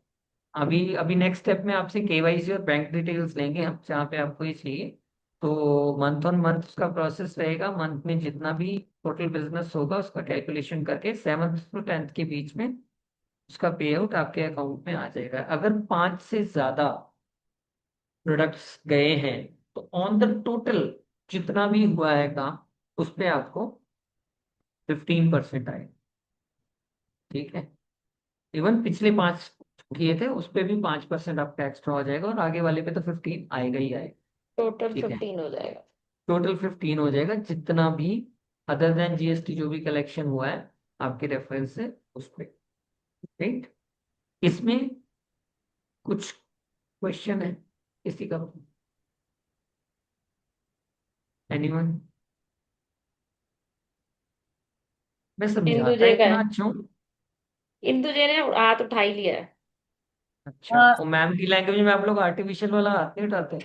अभी अभी नेक्स्ट स्टेप में आपसे केवाईसी और बैंक डिटेल्स लेंगे हम, जहाँ पे आपको ये चाहिए। तो मंथ ऑन मंथ उसका प्रोसेस रहेगा, मंथ में जितना भी टोटल बिजनेस होगा उसका कैलकुलेशन करके 7th to 10th के बीच में उसका पे आउट आपके अकाउंट में आ जाएगा। अगर 5 से ज्यादा प्रोडक्ट्स गए हैं तो ऑन द टोटल जितना भी हुआ है काम उस पे आपको 15% आएगा। ठीक है, इवन पिछले 5 किए थे उस पे भी 5% आपका एक्स्ट्रा हो जाएगा, और आगे वाले पे तो 15 आएगा ही आएगा। टोटल ठीक है, 15 हो जाएगा। टोटल 15 हो जाएगा, जितना भी अदर देन जीएसटी जो भी कलेक्शन हुआ है आपके रेफरेंस से उस पे। राइट, इसमें कुछ क्वेश्चन है किसी का? एनीवन? मैं इंदु समझाता जे का इतना है। अच्छा हूँ। इंदु जे ने हाथ उठा ही लिया है। अच्छा, और मैम की लैंग्वेज में आप लोग आर्टिफिशियल वाला हाथ नहीं उठाते?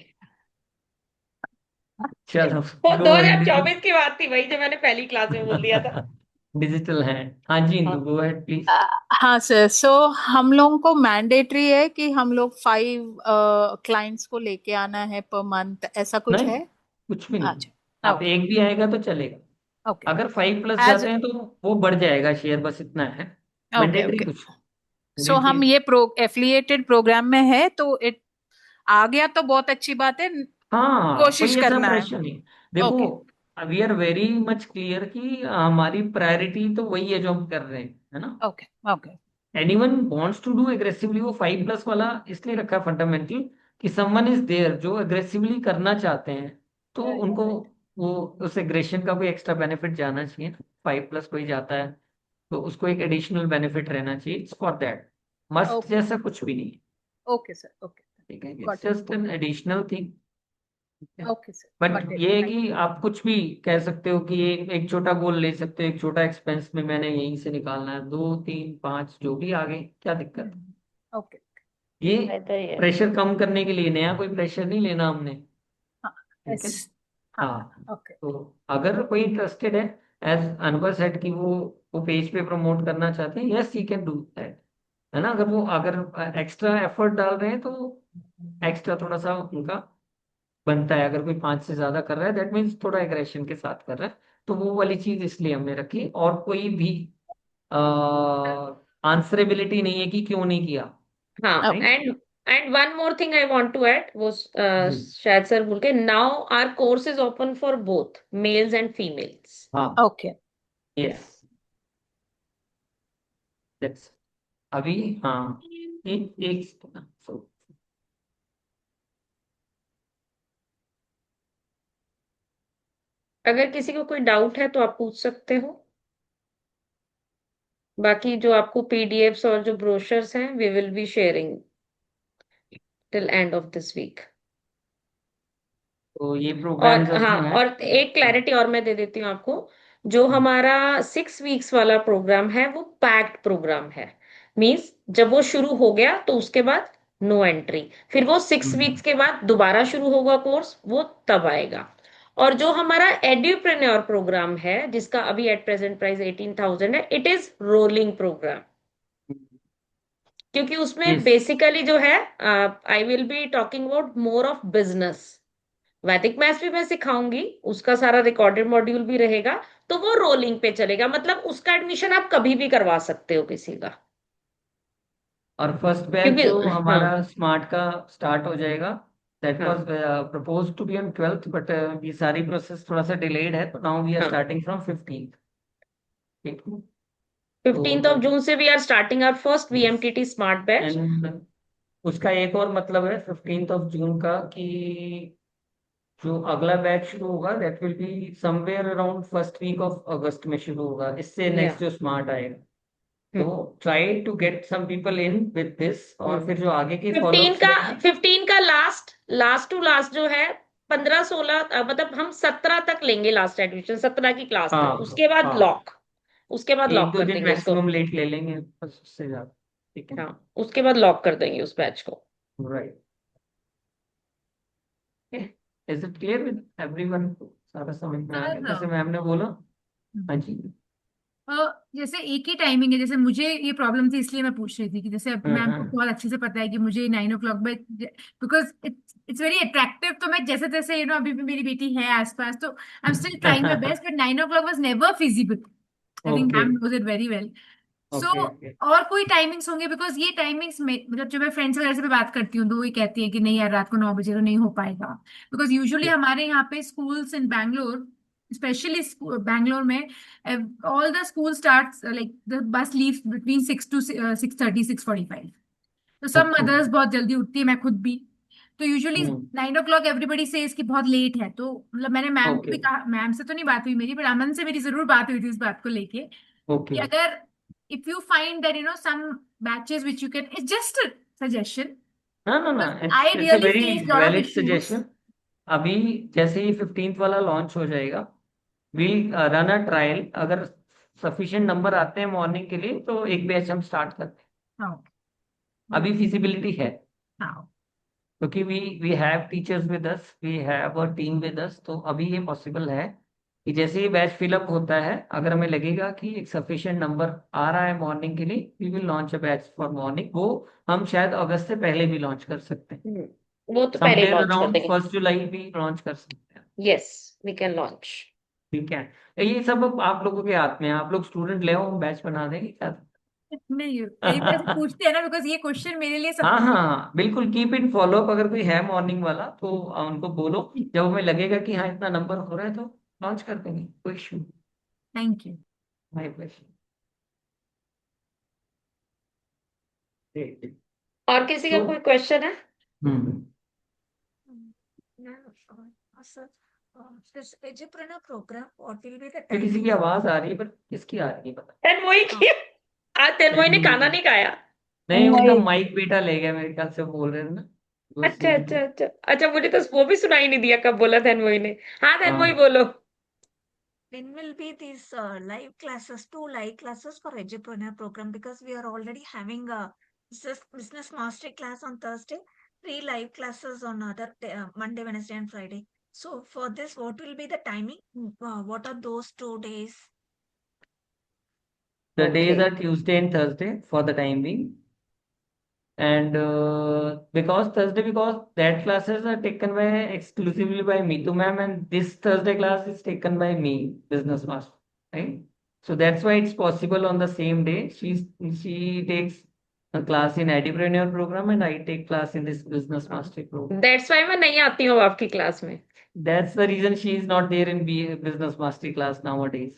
चलो, वो गो अहेड। 2024 की बात थी भाई, जो मैंने पहली क्लास में बोल दिया था। डिजिटल है। हाँ जी इंदु, हाँ। Go ahead please. हाँ सर, सो हम लोगों को मैंडेटरी है कि हम लोग 5 क्लाइंट्स को लेके आना है पर मंथ, ऐसा कुछ नहीं, है? कुछ भी नहीं, अच्छा, आप ओके एक भी आएगा तो चलेगा। ओके अगर 5+ एज जाते हैं तो वो बढ़ जाएगा शेयर, बस इतना है। Okay mandatory okay. कुछ सो ये हम चीज। ये एफिलिएटेड प्रोग्राम में है तो इट आ गया तो बहुत अच्छी बात है, हाँ, कोशिश कोई ऐसा करना है। प्रेशर नहीं। देखो, okay we are very much clear कि हमारी प्रायोरिटी तो वही है जो हम कर रहे हैं, है ना। Okay okay anyone wants to do aggressively, वो 5+ वाला इसलिए रखा फंडामेंटल कि समवन इज देयर जो एग्रेसिवली करना चाहते हैं, तो उनको वो उस एग्रेशन का कोई एक्स्ट्रा बेनिफिट जाना चाहिए ना। 5+ कोई जाता है तो उसको एक एडिशनल बेनिफिट रहना चाहिए, it's for that. Must okay जैसा कुछ भी नहीं है। ओके सर, ओके ठीक है, it's got it. Just an additional thing. Okay sir, but got it, ये है थैंक कि आप कुछ भी कह सकते हो कि ये एक छोटा गोल ले सकते हो, एक छोटा एक्सपेंस में मैंने यहीं से निकालना है, 2 3 5 जो भी आगे, क्या दिक्कत है। यू। ओके ये बेहतर ही है। प्रेशर कम करने के लिए, नया कोई प्रेशर नहीं लेना हमने। हाँ ठीक है। यस हाँ हाँ, ओके तो अगर कोई इंटरेस्टेड है, एज अनुभव सेट की वो पेज पे प्रमोट करना चाहते हैं, yes he can do that, है ना। अगर वो अगर एक्स्ट्रा एफर्ट डाल रहे हैं तो एक्स्ट्रा थोड़ा सा उनका बनता है। अगर कोई 5 से ज्यादा कर रहा है दैट मीन्स थोड़ा एग्रेशन के साथ कर रहा है, तो वो वाली चीज इसलिए हमने रखी। और कोई भी आंसरेबिलिटी नहीं है कि क्यों नहीं किया। हाँ, right and one more thing I want to add, वो जी। शायद सर बोल के, now our course is open for both males and females. हाँ, ओके यस, दैट्स अभी। हाँ, एक एक so, अगर किसी को कोई डाउट है तो आप पूछ सकते हो। बाकी जो आपको पीडीएफ्स और जो ब्रोशर्स हैं we will be sharing till end of this week. तो ये और प्रोग्राम्स हाँ, जो हैं। और एक क्लैरिटी और मैं दे देती हूँ आपको जो हमारा 6 वीक्स वाला प्रोग्राम है वो पैक्ड प्रोग्राम है। मींस जब वो शुरू हो गया तो उसके बाद नो एंट्री, फिर वो 6 वीक्स के बाद दोबारा शुरू होगा कोर्स, वो तब आएगा। और जो हमारा एड्यूप्रेन्योर प्रोग्राम है जिसका अभी एट प्रेजेंट प्राइस 18,000 है, इट इज रोलिंग प्रोग्राम, क्योंकि उसमें यस। बेसिकली जो है I will be talking about more of business. वैदिक मैथ्स भी मैं सिखाऊंगी, उसका सारा रिकॉर्डेड मॉड्यूल भी रहेगा, तो वो रोलिंग पे चलेगा, मतलब उसका एडमिशन आप कभी भी करवा सकते हो किसी का। और फर्स्ट बैच क्योंकि जो हाँ हमारा स्मार्ट का स्टार्ट हो जाएगा, दैट वाज हाँ propose to be on 12th, but ये सारी प्रोसेस थोड़ा सा डिलेड है, तो नाउ वी आर हाँ, स्टार्टिंग फ्रॉम 15th। ठीक है। 15th of June से we are starting our first तो वीएमटीटी स्मार्ट बैच। एंड उसका एक और मतलब है 15th of June का, कि जो अगला बैच शुरू होगा that will be somewhere around first week of August में शुरू होगा, इससे या नेक्स्ट जो स्मार्ट आएगा। तो try to get some people in with this, और फिर जो आगे के फिफ्टीन फॉलोअप्स का रहेंगे। 15 का लास्ट टू लास्ट जो है 15-16, मतलब हम 17 तक लेंगे लास्ट एडमिशन, 17 की क्लास तक, हाँ उसके बाद हाँ, लॉक, उसके बाद एक लॉक दो कर दिन देंगे उसको। मैक्सिमम लेट ले लेंगे, बस उससे ज्यादा। ठीक है। हाँ, उसके बाद लॉक कर देंगे उस बैच को। Right. Is it clear with everyone? सारा समझ में आ गया जैसे सर मैम ने बोला? हाँ जी। जैसे एक ही टाइमिंग है, जैसे मुझे ये प्रॉब्लम थी इसलिए मैं पूछ रही थी कि जैसे अब मैम को हाँ बहुत अच्छे से पता है कि मुझे 9 o'clock में, बिकॉज इट्स वेरी अट्रैक्टिव, तो मैं जैसे तैसे अभी भी मेरी बेटी है आसपास, तो I am still trying my best, but 9 o'clock was never feasible. I think okay ma'am knows it very well. So okay okay. और कोई टाइमिंग्स होंगे? बिकॉज ये टाइमिंग्स में मतलब जब मैं फ्रेंड्स वगैरह से भी बात करती हूँ तो वही कहती है कि नहीं यार, रात को 9 बजे तो नहीं हो पाएगा। बिकॉज यूजुअली हमारे यहाँ पे schools in Bangalore, especially Bangalore में, all the school start like the bus leaves between 6 to 6:30, 6:45। तो सब ओके। मदर्स बहुत जल्दी उठती है, मैं खुद भी। तो यूजुअली हम्म। 9 o'clock एवरीबडी से इसकी बहुत लेट है, तो मतलब मैंने मैम को ओके भी कहा, मैम से तो नहीं बात हुई मेरी, पर अमन से मेरी जरूर बात हुई थी इस बात को लेके कि ओके। अगर if you find that some batches which you can, it's just a suggestion, ना ना ना, because I it's a really very face lot of valid issues. Suggestion. अभी जैसे ही 15th वाला लॉन्च हो जाएगा, वील रन अ ट्रायल, अगर sufficient number आते हैं मॉर्निंग के लिए तो एक बैच हम स्टार्ट करते हैं। हाँ अभी फिजिबिलिटी है, हाँ क्योंकि we have teachers with us, we have a team with us, तो अभी ये पॉसिबल है कि जैसे ही बैच फिलअप होता है, अगर हमें लगेगा कि एक सफिशिएंट नंबर आ रहा है मॉर्निंग के लिए, we will launch a batch for morning. वो हम शायद अगस्त से पहले भी लॉन्च कर सकते हैं, वो तो पहले समवेयर लॉन्च कर अराउंड देंगे। 1 जुलाई भी लॉन्च कर सकते हैं। Yes, we can launch. ठीक है। ये सब अब आप लोगों के हाथ में है, आप लोग स्टूडेंट ले आओ, हम बैच बना देंगे क्या। नहीं, कई बार ऐसे पूछते हैं ना, बिकॉज ये क्वेश्चन मेरे लिए हाँ सब। हाँ हाँ, बिल्कुल कीप इन फॉलो अप, अगर कोई है मॉर्निंग वाला तो उनको बोलो, जब हमें लगेगा कि हाँ इतना नंबर हो रहा है तो लॉन्च कर देंगे, कोई issue. Thank you. My pleasure. और किसी का तो कोई क्वेश्चन है? हम्म। Ma'am, sir, this Edupreneur program, what will be the ये किसी की timings? आवाज आ रही है, पर किसकी आ रही है पता तन्मोई की। आज तन्मोई ने नहीं। खाना नहीं खाया। नहीं, उनका वही। माइक बेटा ले गया मेरे ख्याल से, वो बोल रहे थे ना, बस अच्छा इसीलिए। अच्छा अच्छा अच्छा, मुझे तो वो भी सुनाई नहीं दिया कब बोला तन्मोई ने। हाँ तन्मोई हाँ। बोलो। When will be these live classes, 2 live classes for Edupreneur program? Because we are already having a business mastery class on Thursday, 3 live classes on other day, Monday, Wednesday, and Friday. So for this, what will be the timing? What are those 2 days? The days okay. are Tuesday and Thursday for the time being. And because Thursday, because that classes are taken by exclusively by Meetu ma'am, and this Thursday class is taken by me, business master, right? So that's why it's possible on the same day. She takes a class in Edupreneur program, and I take class in this business mastery program. That's why मैं नहीं आती हूँ आपकी class में। That's the reason she is not there in business mastery class nowadays.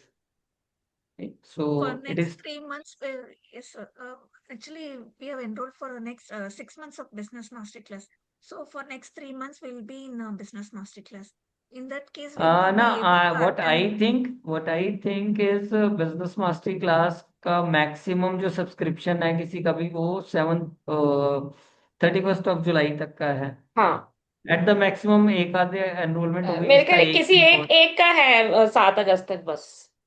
Right? For So it next is 3 months, yes, sir. Actually, we have enrolled for the next 6 months of business mastery class. So for next 3 months, we will be in business mastery class. In that case, will we ना be able to attend? what I think is business mastery class का maximum जो subscription है किसी का भी, वो 31 जुलाई तक का है। हाँ, एट द मैक्सिमम एक आधे एनरोलमेंट होगी मेरे जिसका ख्याल एक किसी भी एक कोर्स। एक का है 7 अगस्त तक बस।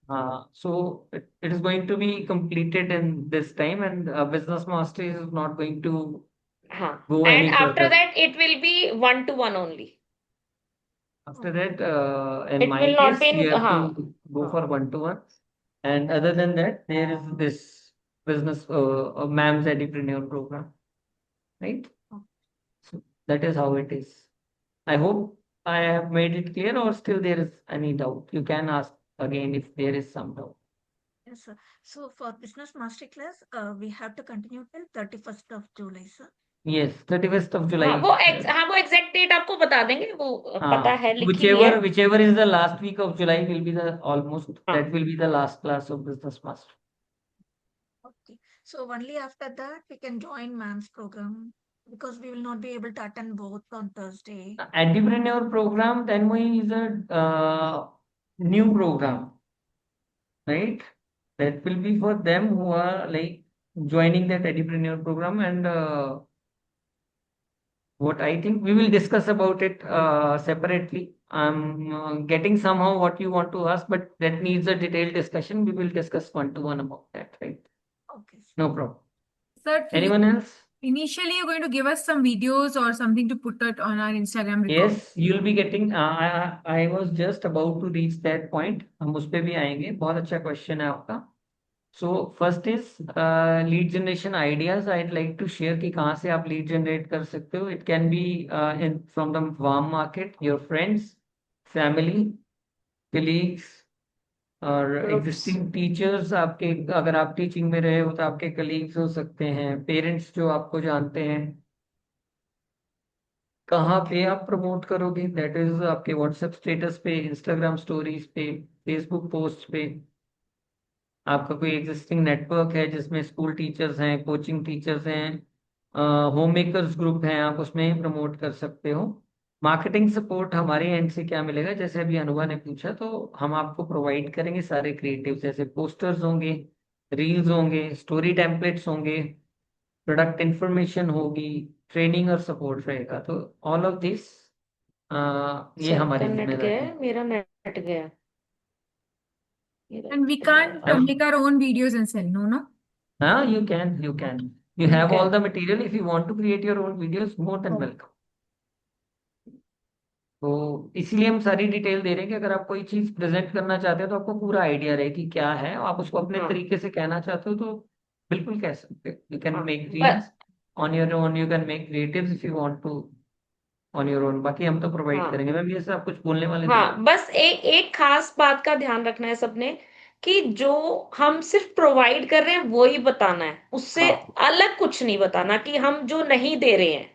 So it is going to be completed in this time, and business master is not going to हाँ. go And any after further. that, it will be 1-to-1 only. After that, in It my will not case, be you in, have हाँ. to go हाँ. for 1-to-1. And other than that, there is this business ma'am's entrepreneur program, right? So that is how it is. I hope I have made it clear, or still there is any doubt. You can ask again if there is some doubt. Yes, sir. So for business masterclass, we have to continue till 31st of July, sir. Yes, 31st of हाँ, July. वो exact date आपको बता देंगे, वो पता है, लिखी भी है. Whichever is the last week of July will be the almost हाँ. that will be the last class of business master. Okay. So only after that we can join ma'am's program because we will not be able to attend both on Thursday. Entrepreneur program then is a new program, right? That will be for them who are like joining that entrepreneur program, and what I think we will discuss about it separately. I'm getting somehow what you want to ask, but that needs a detailed discussion. We will discuss 1-to-1 about that, right? Okay, sir. No problem. Sir, Anyone else? initially you're going to give us some videos or something to put it on our Instagram record. Yes, you'll be getting. I was just about to reach that point. हम उस पे भी आएंगे. बहुत अच्छा question है आपका. So first is lead generation ideas. I'd like to share कि कहाँ से आप lead generate कर सकते हो. It can be from the warm market, your friends, family, colleagues, और Groups. existing teachers. आपके अगर आप टीचिंग में रहे हो तो आपके colleagues हो सकते हैं, पेरेंट्स जो आपको जानते हैं. कहाँ पे आप प्रमोट करोगे? दैट इज आपके व्हाट्सएप स्टेटस पे, इंस्टाग्राम स्टोरीज पे, फेसबुक पोस्ट पे. आपका कोई एग्जिस्टिंग नेटवर्क है जिसमें स्कूल टीचर्स हैं, कोचिंग टीचर्स हैं, होम मेकर्स ग्रुप हैं, आप उसमें प्रमोट कर सकते हो. मार्केटिंग सपोर्ट हमारे एंड से क्या मिलेगा, जैसे अभी अनुभा ने पूछा, तो हम आपको प्रोवाइड करेंगे सारे क्रिएटिव, जैसे पोस्टर्स होंगे, रील्स होंगे, स्टोरी टेम्पलेट्स होंगे, प्रोडक्ट इंफॉर्मेशन होगी, ट्रेनिंग और सपोर्ट रहेगा. तो ऑल ऑफ दिस ये हमारी सबका नेट जिम्मेदारी गया है. है, मेरा नेट गया है. And we can't make our own videos and sell, no? हाँ, you can you You have all can. the material. If you want to create your own videos, more than Oh. welcome. तो इसीलिए हम सारी detail दे रहे हैं कि अगर आप कोई चीज प्रेजेंट करना चाहते हो तो आपको पूरा आइडिया रहे कि क्या है. आप उसको अपने हाँ. तरीके से कहना चाहते हो तो बिल्कुल कह सकते हो. यू कैन हाँ. मेक बस. Reels on your own, you can make creatives if you want to on your own. बाकी हम तो प्रोवाइड हाँ. करेंगे. मैम ये सब कुछ बोलने वाले थे? हाँ, बस एक एक खास बात का ध्यान रखना है सबने, कि जो हम सिर्फ प्रोवाइड कर रहे हैं वो ही बताना है, उससे हाँ अलग कुछ नहीं बताना कि हम जो नहीं दे रहे हैं.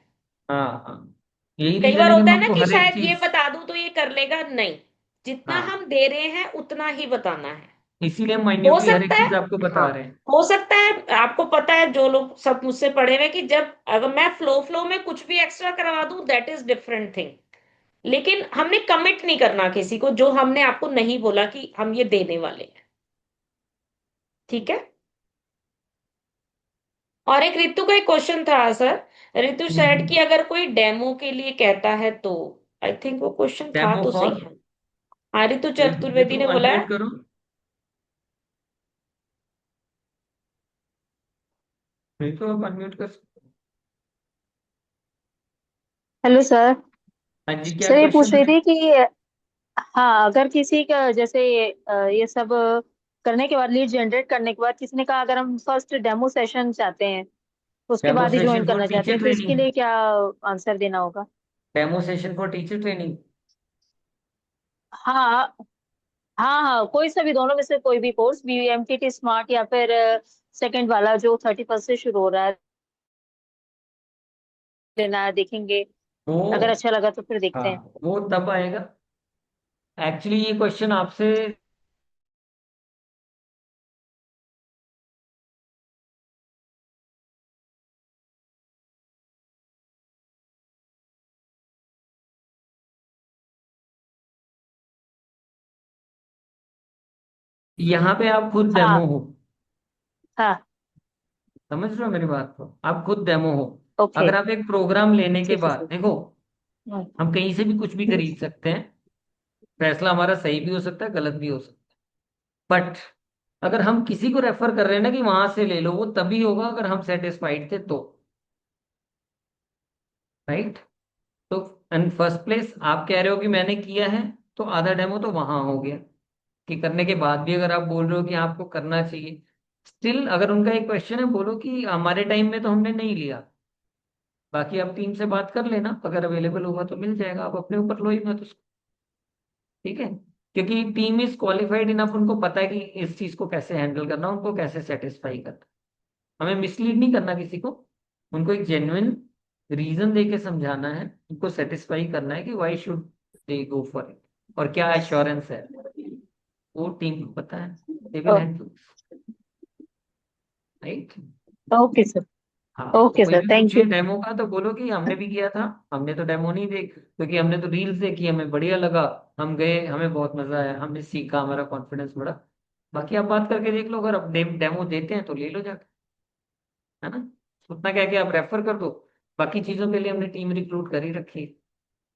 हाँ हाँ, यही कई रीजन बार है कि होता हम है ना आपको कि हर एक शायद ये चीज. बता दूं तो ये कर लेगा, नहीं. जितना हाँ, हम दे रहे हैं उतना ही बताना है. इसीलिए हम हो माइन्यूटली हर सकता एक है. चीज आपको बता हाँ. रहे हैं. हो सकता है आपको पता है, जो लोग सब मुझसे पढ़े हुए हैं, कि जब अगर मैं फ्लो में कुछ भी एक्स्ट्रा करवा दूं, दैट इज डिफरेंट थिंग. लेकिन हमने कमिट नहीं करना किसी को जो हमने आपको नहीं बोला कि हम ये देने वाले हैं. ठीक है. और एक रितु का एक क्वेश्चन था सर. रितु सेड कि अगर कोई डेमो के लिए कहता है तो, आई थिंक वो क्वेश्चन था डेमो तो फॉर सही है. हाँ, रितु चतुर्वेदी ऋतु ने बोला अनम्यूट है. करो. ऋतु आप अनम्यूट कर सकते हो. Hello sir. हाँ जी, क्या सर ये पूछ क्वेश्चन रही है? थी कि हाँ, अगर किसी का जैसे ये सब करने के बाद, लीड जनरेट करने के बाद किसी ने कहा अगर हम फर्स्ट डेमो सेशन चाहते हैं तो उसके डेमो बाद ही ज्वाइन सेशन फॉर करना चाहते टीचर हैं, तो इसके ट्रेनिंग. लिए क्या आंसर देना होगा? Demo session for teacher training. हाँ हाँ हाँ, कोई सा भी, दोनों में से कोई भी कोर्स, बीएमटीटी स्मार्ट या फिर सेकंड वाला जो 31st से शुरू हो रहा है, लेना है, देखेंगे। वो अगर अच्छा लगा तो फिर हाँ, देखते हैं। वो तब आएगा. एक्चुअली ये क्वेश्चन आपसे यहाँ पे आप खुद डेमो हाँ हो. हाँ। समझ रहे हो मेरी बात को? आप खुद डेमो हो. ओके। अगर आप एक प्रोग्राम लेने के ठीक है बाद सर। देखो, हम्म, हम कहीं से भी कुछ भी खरीद सकते हैं. फैसला हमारा सही भी हो सकता है, गलत भी हो सकता है. बट अगर हम किसी को रेफर कर रहे हैं ना कि वहां से ले लो, वो तभी होगा अगर हम सेटिस्फाइड थे तो, राइट। तो इन फर्स्ट प्लेस आप कह रहे हो कि मैंने किया है, तो आधा डेमो तो वहां हो गया। कि करने के बाद भी अगर आप बोल रहे हो कि आपको करना चाहिए, स्टिल अगर उनका एक क्वेश्चन है, बोलो कि हमारे टाइम में तो हमने नहीं लिया। बाकी आप टीम से बात कर लेना, अगर अवेलेबल होगा तो मिल जाएगा, आप अपने ऊपर लो ही मत उसको। ठीक है, क्योंकि टीम इज क्वालिफाइड इनफ, उनको पता है कि इस चीज को कैसे हैंडल करना, उनको कैसे सेटिस्फाई करना। हमें मिसलीड नहीं करना किसी को, उनको एक जेन्युइन रीजन दे के समझाना है, उनको सेटिस्फाई करना है कि why should they go for it, और क्या एश्योरेंस है, वो टीम को पता है, they will handle, right. Okay sir. हाँ, तो ओके कोई सर, भी थैंक पूछे यू। डेमो का तो बोलो कि हमने भी किया था, हमने तो डेमो नहीं देख, क्योंकि हमने तो रील्स देखी, हमें बढ़िया लगा, हम गए, हमें बहुत मजा आया, हमने सीखा, हमारा कॉन्फिडेंस बढ़ा। बाकी आप बात करके देख लो, अगर आप डेमो देते हैं तो ले लो जाके, है ना। उतना क्या कि आप रेफर कर दो, बाकी चीजों के लिए हमने टीम रिक्रूट कर ही रखी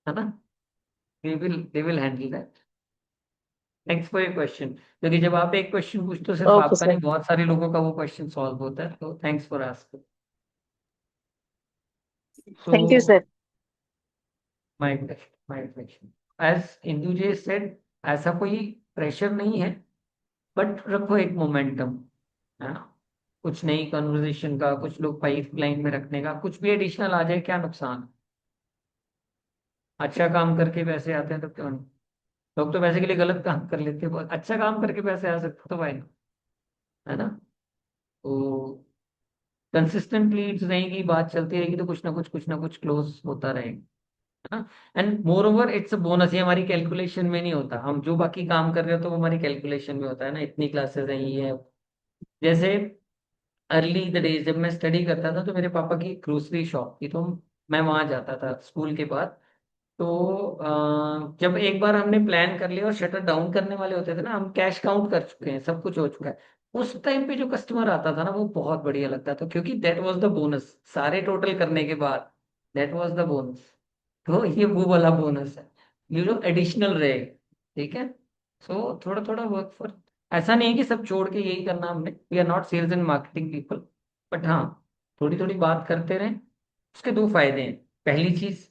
है ना। They will handle that. Thanks for your question, क्योंकि जब आप एक क्वेश्चन पूछते हो सिर्फ ओके आपका नहीं, सर। बहुत सारे लोगों का वो क्वेश्चन सॉल्व होता है, तो thanks for asking. So thank you sir. My question, my question, as Indu ji said, ऐसा कोई प्रेशर नहीं है, बट रखो एक मोमेंटम, है ना। कुछ नई कन्वर्सेशन का, कुछ लोग पाइपलाइन में रखने का, कुछ भी एडिशनल आ जाए, क्या नुकसान। अच्छा काम करके पैसे आते हैं तो क्यों नहीं। लोग तो पैसे के लिए गलत काम कर लेते हैं, बहुत अच्छा काम करके पैसे आ सकते तो भाई ना, है ना। तो कंसिस्टेंटली रहेगी, बात चलती रहेगी, तो कुछ ना कुछ क्लोज होता रहेगा, है ना। And more over it's a bonus, ये हमारी कैलकुलेशन में नहीं होता, हम जो बाकी काम कर रहे हो तो वो हमारी कैलकुलेशन में होता है ना, इतनी क्लासेस है ये है। जैसे अर्ली द डेज जब मैं स्टडी करता था, तो मेरे पापा की ग्रोसरी शॉप थी, तो मैं वहां जाता था स्कूल के बाद। तो जब एक बार हमने प्लान कर लिया और शटर डाउन करने वाले होते थे ना, हम कैश काउंट कर चुके हैं, सब कुछ हो चुका है, उस टाइम पे जो कस्टमर आता था ना, वो बहुत बढ़िया लगता था, क्योंकि दैट वाज द बोनस, सारे टोटल करने के बाद दैट वाज द बोनस। तो ये वो वाला बोनस है, ये जो एडिशनल रहेगा। ठीक है, सो थोड़ा थोड़ा वर्क फॉर, ऐसा नहीं है कि सब छोड़ के यही करना हमने, we are not sales and marketing people, but हाँ, थोड़ी थोड़ी बात करते रहें। उसके दो फायदे हैं। पहली चीज,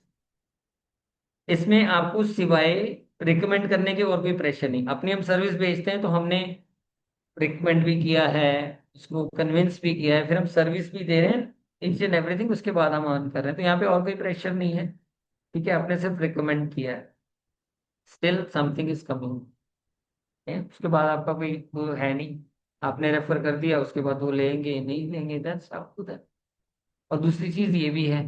इसमें आपको सिवाय रिकमेंड करने के और कोई प्रेशर नहीं, अपनी हम सर्विस बेचते हैं तो हमने रिकमेंड भी किया है, उसको कन्विंस भी किया है, फिर हम सर्विस भी दे रहे हैं, ईच एंड एवरीथिंग, उसके बाद हम अर्न कर रहे हैं, तो यहाँ पे और कोई प्रेशर नहीं है। ठीक है, आपने सिर्फ रिकमेंड किया है, स्टिल समथिंग इज कमिंग, उसके बाद आपका कोई वो है नहीं, आपने रेफर कर दिया, उसके बाद वो लेंगे नहीं लेंगे, दैट्स अप टू दैट। और दूसरी चीज ये भी है,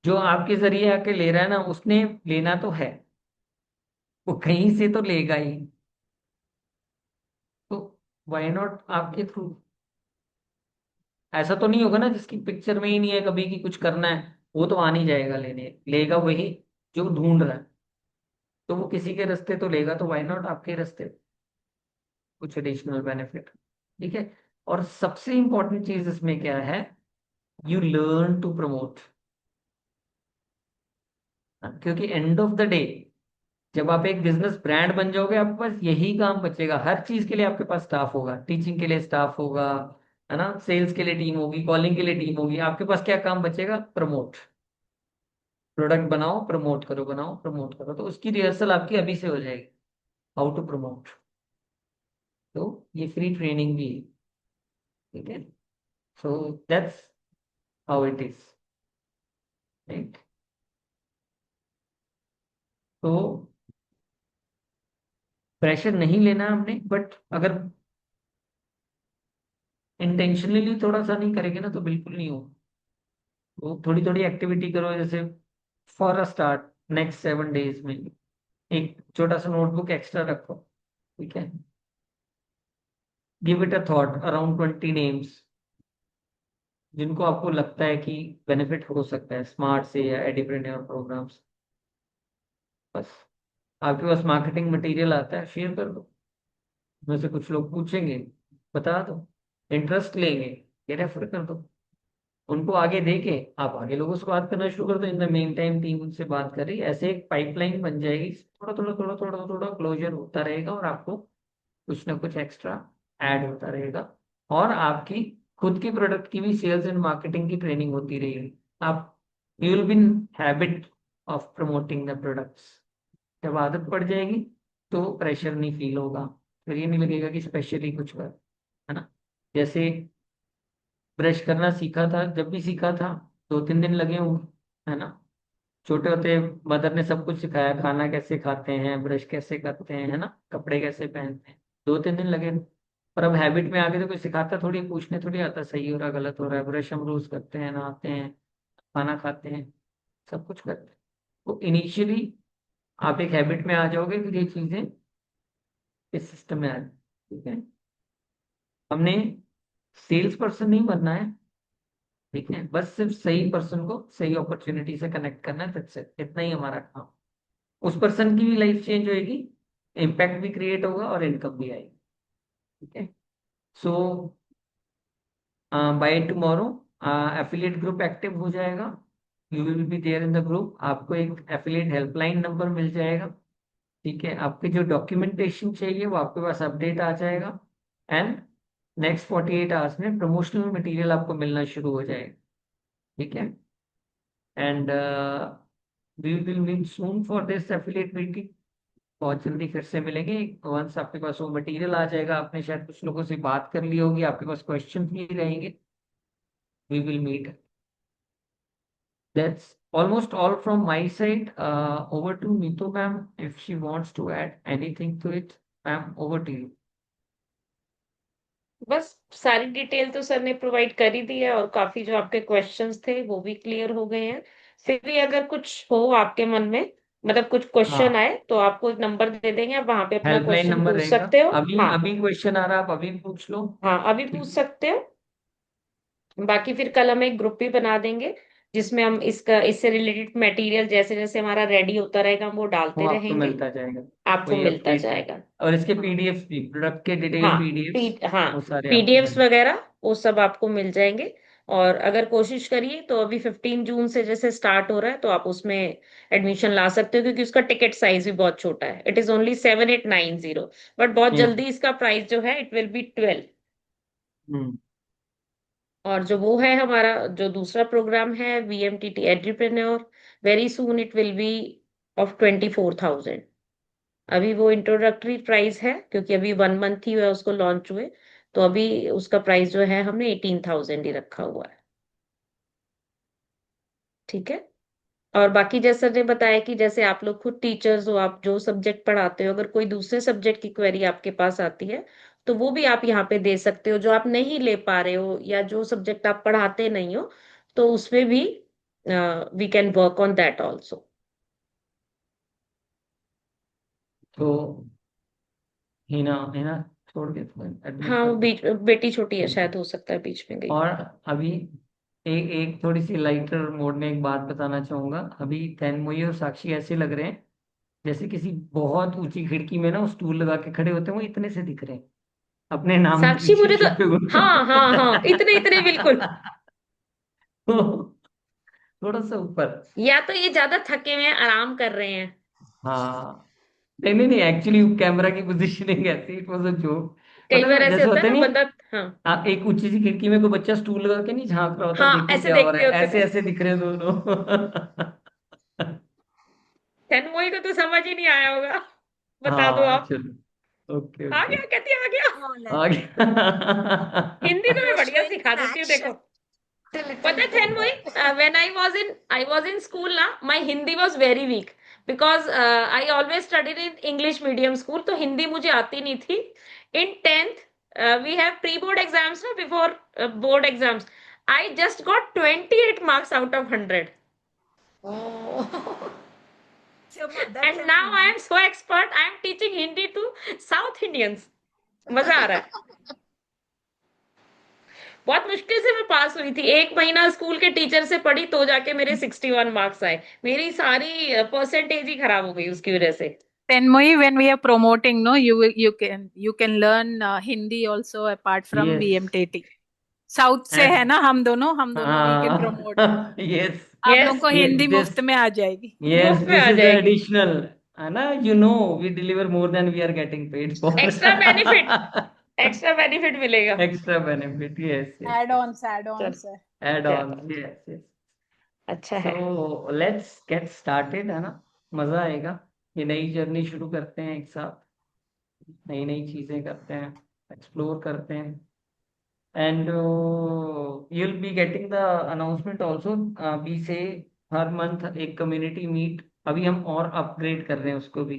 जो आपके जरिए आके ले रहा है ना, उसने लेना तो है, वो कहीं से तो लेगा ही, तो वाई नॉट आपके थ्रू। ऐसा तो नहीं होगा ना जिसकी पिक्चर में ही नहीं है कभी कि कुछ करना है, वो तो आ नहीं जाएगा लेने, लेगा वही जो ढूंढ रहा है, तो वो किसी के रास्ते तो लेगा, तो वाई नॉट आपके रास्ते, कुछ एडिशनल बेनिफिट। ठीक है, और सबसे इंपॉर्टेंट चीज इसमें क्या है, यू लर्न टू प्रमोट, क्योंकि एंड ऑफ द डे जब आप एक बिजनेस ब्रांड बन जाओगे, आपके पास यही काम बचेगा, हर चीज के लिए आपके पास स्टाफ होगा, टीचिंग के लिए स्टाफ होगा, है ना, सेल्स के लिए टीम होगी, कॉलिंग के लिए टीम होगी, आपके पास क्या काम बचेगा, प्रमोट, प्रोडक्ट बनाओ प्रमोट करो, बनाओ प्रमोट करो, तो उसकी रिहर्सल आपकी अभी से हो जाएगी, हाउ टू प्रमोट। तो ये फ्री ट्रेनिंग भी है। ठीक है, so that's how it is, right. तो प्रेशर नहीं लेना हमने, बट अगर इंटेंशनली थोड़ा सा नहीं करेंगे ना, तो बिल्कुल नहीं होगा। तो थोड़ी थोड़ी एक्टिविटी करो, जैसे for a start next 7 days में एक छोटा सा नोटबुक एक्स्ट्रा रखो। ठीक है, give it a thought, around 20 names जिनको आपको लगता है कि बेनिफिट हो सकता है स्मार्ट से या एडिप्रेन्योर प्रोग्राम्स। बस, आपके पास मार्केटिंग मटेरियल आता है, शेयर कर दो, उसमें से कुछ लोग पूछेंगे, बता दो, इंटरेस्ट लेंगे, ये रेफर कर दो, उनको आगे देके आप आगे लोगों से बात करना शुरू कर दो, in the main time team उनसे बात कर रही है, ऐसे एक पाइपलाइन बन जाएगी, थोड़ा थोड़ा थोड़ा थोड़ा थोड़ा क्लोजर होता रहेगा, और आपको कुछ ना कुछ एक्स्ट्रा ऐड होता रहेगा, और आपकी खुद की प्रोडक्ट की भी सेल्स एंड मार्केटिंग की ट्रेनिंग होती रहेगी। आप you will be in habit of promoting the products. जब आदत पड़ जाएगी तो प्रेशर नहीं फील होगा, फिर ये नहीं लगेगा कि स्पेशली कुछ कर, है ना। जैसे ब्रश करना सीखा था, जब भी सीखा था 2-3 दिन लगे होंगे, है ना। छोटे होते मदर ने सब कुछ सिखाया, खाना कैसे खाते हैं, ब्रश कैसे करते हैं, है ना, कपड़े कैसे पहनते हैं, 2-3 दिन लगे। पर अब हैबिट में आ गए तो कोई सिखाता थोड़ी, पूछने थोड़ी आता सही हो रहा गलत हो रहा है। ब्रश हम रोज करते हैं, नहाते हैं, खाना खाते हैं, सब कुछ करते हैं। तो इनिशियली आप एक हैबिट में आ जाओगे, फिर ये चीजें इस सिस्टम में आ जाए। ठीक है, हमने सेल्स पर्सन नहीं बनना है, ठीक है, बस सिर्फ सही पर्सन को सही अपॉर्चुनिटी से कनेक्ट करना है, that's it। इतना ही हमारा काम। उस पर्सन की भी लाइफ चेंज होएगी, इम्पैक्ट भी क्रिएट होगा और इनकम भी आएगी। ठीक है, so by tomorrow affiliate group active हो जाएगा। You will be there in the group. आपको एक एफिलिएट हेल्पलाइन नंबर मिल जाएगा। ठीक है, आपके जो डॉक्यूमेंटेशन चाहिए वो आपके पास अपडेट आ जाएगा, एंड नेक्स्ट 48 आवर्स में प्रमोशनल मटेरियल आपको मिलना शुरू हो जाएगा। ठीक है, and we will meet soon for this affiliate meeting. बहुत जल्दी फिर से मिलेंगे। वंस आपके पास वो मटेरियल आ जाएगा, आपने शायद कुछ लोगों से बात कर ली होगी, आपके पास क्वेश्चन भी रहेंगे, we will meet. That's almost all from my side. Over to Neetu ma'am if she wants to add anything to it. Ma'am, over to you. बस सारी डिटेल तो सर ने प्रोवाइड कर ही दी है, और काफी जो आपके क्वेश्चंस थे वो भी क्लियर हो गए हैं। फिर भी अगर कुछ हो आपके मन में, मतलब कुछ क्वेश्चन हाँ, आए, तो आपको एक नंबर दे देंगे, आप वहां पे अपना हेल्पलाइन क्वेश्चन नंबर पूछ रहेगा। सकते हो। अभी हाँ, अभी क्वेश्चन आ रहा है, आप अभी पूछ लो। हाँ, अभी पूछ ठीक, सकते हो। बाकी फिर कल हम एक ग्रुप भी बना देंगे, जिसमें हम इससे रिलेटेड मटेरियल जैसे जैसे हमारा रेडी होता रहेगा हम वो वो डालते आपको रहेंगे, मिलता जाएगा, आपको वही मिलता अपडेट है। जाएगा। और इसके हाँ, पीडीएफ भी, प्रोडक्ट के डिटेल हाँ, पीडीएफ्स, हाँ, वो सारे आपको पीडीएफ्स मिल। वगैरह वो सब आपको मिल जाएंगे। और अगर कोशिश करिए तो अभी 15 जून से जैसे स्टार्ट हो रहा है, तो आप उसमें एडमिशन ला सकते हो, क्योंकि उसका टिकट साइज भी बहुत छोटा है। इट इज ओनली 7890, बट बहुत यस। जल्दी इसका प्राइस जो है इट विल बी 12। हम्म। और जो वो है हमारा जो दूसरा प्रोग्राम है VMTT entrepreneur, very soon it will be off 24,000। अभी वो इंट्रोडक्टरी प्राइस है, क्योंकि अभी 1 मंथ ही हुआ है उसको लॉन्च हुए, तो अभी उसका प्राइस जो है हमने 18,000 ही रखा हुआ है। ठीक है, और बाकी जैसा ने बताया कि जैसे आप लोग खुद टीचर्स हो, आप जो सब्जेक्ट पढ़ाते हो, अगर कोई दूसरे सब्जेक्ट की क्वेरी आपके पास आती है, तो वो भी आप यहाँ पे दे सकते हो, जो आप नहीं ले पा रहे हो या जो सब्जेक्ट आप पढ़ाते नहीं हो, तो उसमें भी we can work on that also. तो हिना हिना छोड़ के एडमिट हाँ, कर वो दो। बीच बेटी छोटी है, ठीक है, शायद हो सकता है बीच में गई। और अभी एक एक थोड़ी सी लाइटर मोड में एक बात बताना चाहूंगा। अभी तन्मयी और साक्षी ऐसे लग रहे हैं जैसे किसी बहुत ऊंची खिड़की में ना वो स्टूल लगा के खड़े होते हैं, वो इतने से दिख रहे हैं अपने नाम के साक्षी पीछे पूरे तो, छुपे हुए। हाँ, हाँ, हाँ, इतने इतने बिल्कुल। तो थोड़ा सा ऊपर। या तो ये ज्यादा थके हुए हैं, आराम कर रहे हैं। हाँ, नहीं नहीं नहीं, एक्चुअली कैमरा की पोजीशनिंग ऐसी, इट वाज अ जोक। कई बार मतलब ऐसे जैसे होता है होता ना नहीं, बंदा। हाँ, एक ऊंची सी खिड़की में कोई बच्चा स्टूल लगा के नहीं झांक रहा होता, हाँ, देखो ऐसे क्या हो रहा देखते है, होते ऐसे थे। ऐसे दिख रहे हैं दोनों। तन्मयी को तो समझ ही नहीं आया होगा, बता दो हाँ आप। चलो, ओके आ ओके, गया, कहती आ गया। No, आ like हिंदी तो he मैं was बढ़िया showing सिखा in देती हूँ, देखो। action a little पता है bit. Tanmayi, when I was in school ना, my Hindi was very weak, because I always studied in English medium school, तो हिंदी मुझे आती नहीं थी। In 10th we have pre board exams ना, before board exams, I just got 28 marks out of 100। Oh, it's your mother and tongue now I Hindi. Am so expert, I am teaching Hindi to South Indians. मजा आ रहा है। बहुत मुश्किल से मैं पास हुई थी, 1 महीना स्कूल के टीचर से पढ़ी तो जाके मेरे 61 मार्क्स आए। मेरी सारी परसेंटेज ही खराब हो गई उसकी वजह से। Tenmoy, when we are promoting, no, you can learn Hindi also apart from yes, VMTT. South से है ना, हम दोनों we can promote. हाँ, यस आप लोगों यस, को ये हिंदी दिस, मुफ्त में आ जाएगी। यस मुफ्त में दिस आ इज द जाएगी। एडिशनल, है ना, we deliver more than we are getting paid for. Extra benefit मिलेगा। Extra benefit, yes, yes, add yes. On है। Add क्या on, बात, yes, yes. अच्छा है। So let's get started, है ना, मजा आएगा। ये नई जर्नी शुरू करते हैं एक साथ, नई नई चीजें करते हैं, एक्सप्लोर करते हैं। And you'll be getting the announcement also. We say हर मंथ एक कम्युनिटी मीट, अभी हम और अपग्रेड कर रहे हैं उसको भी।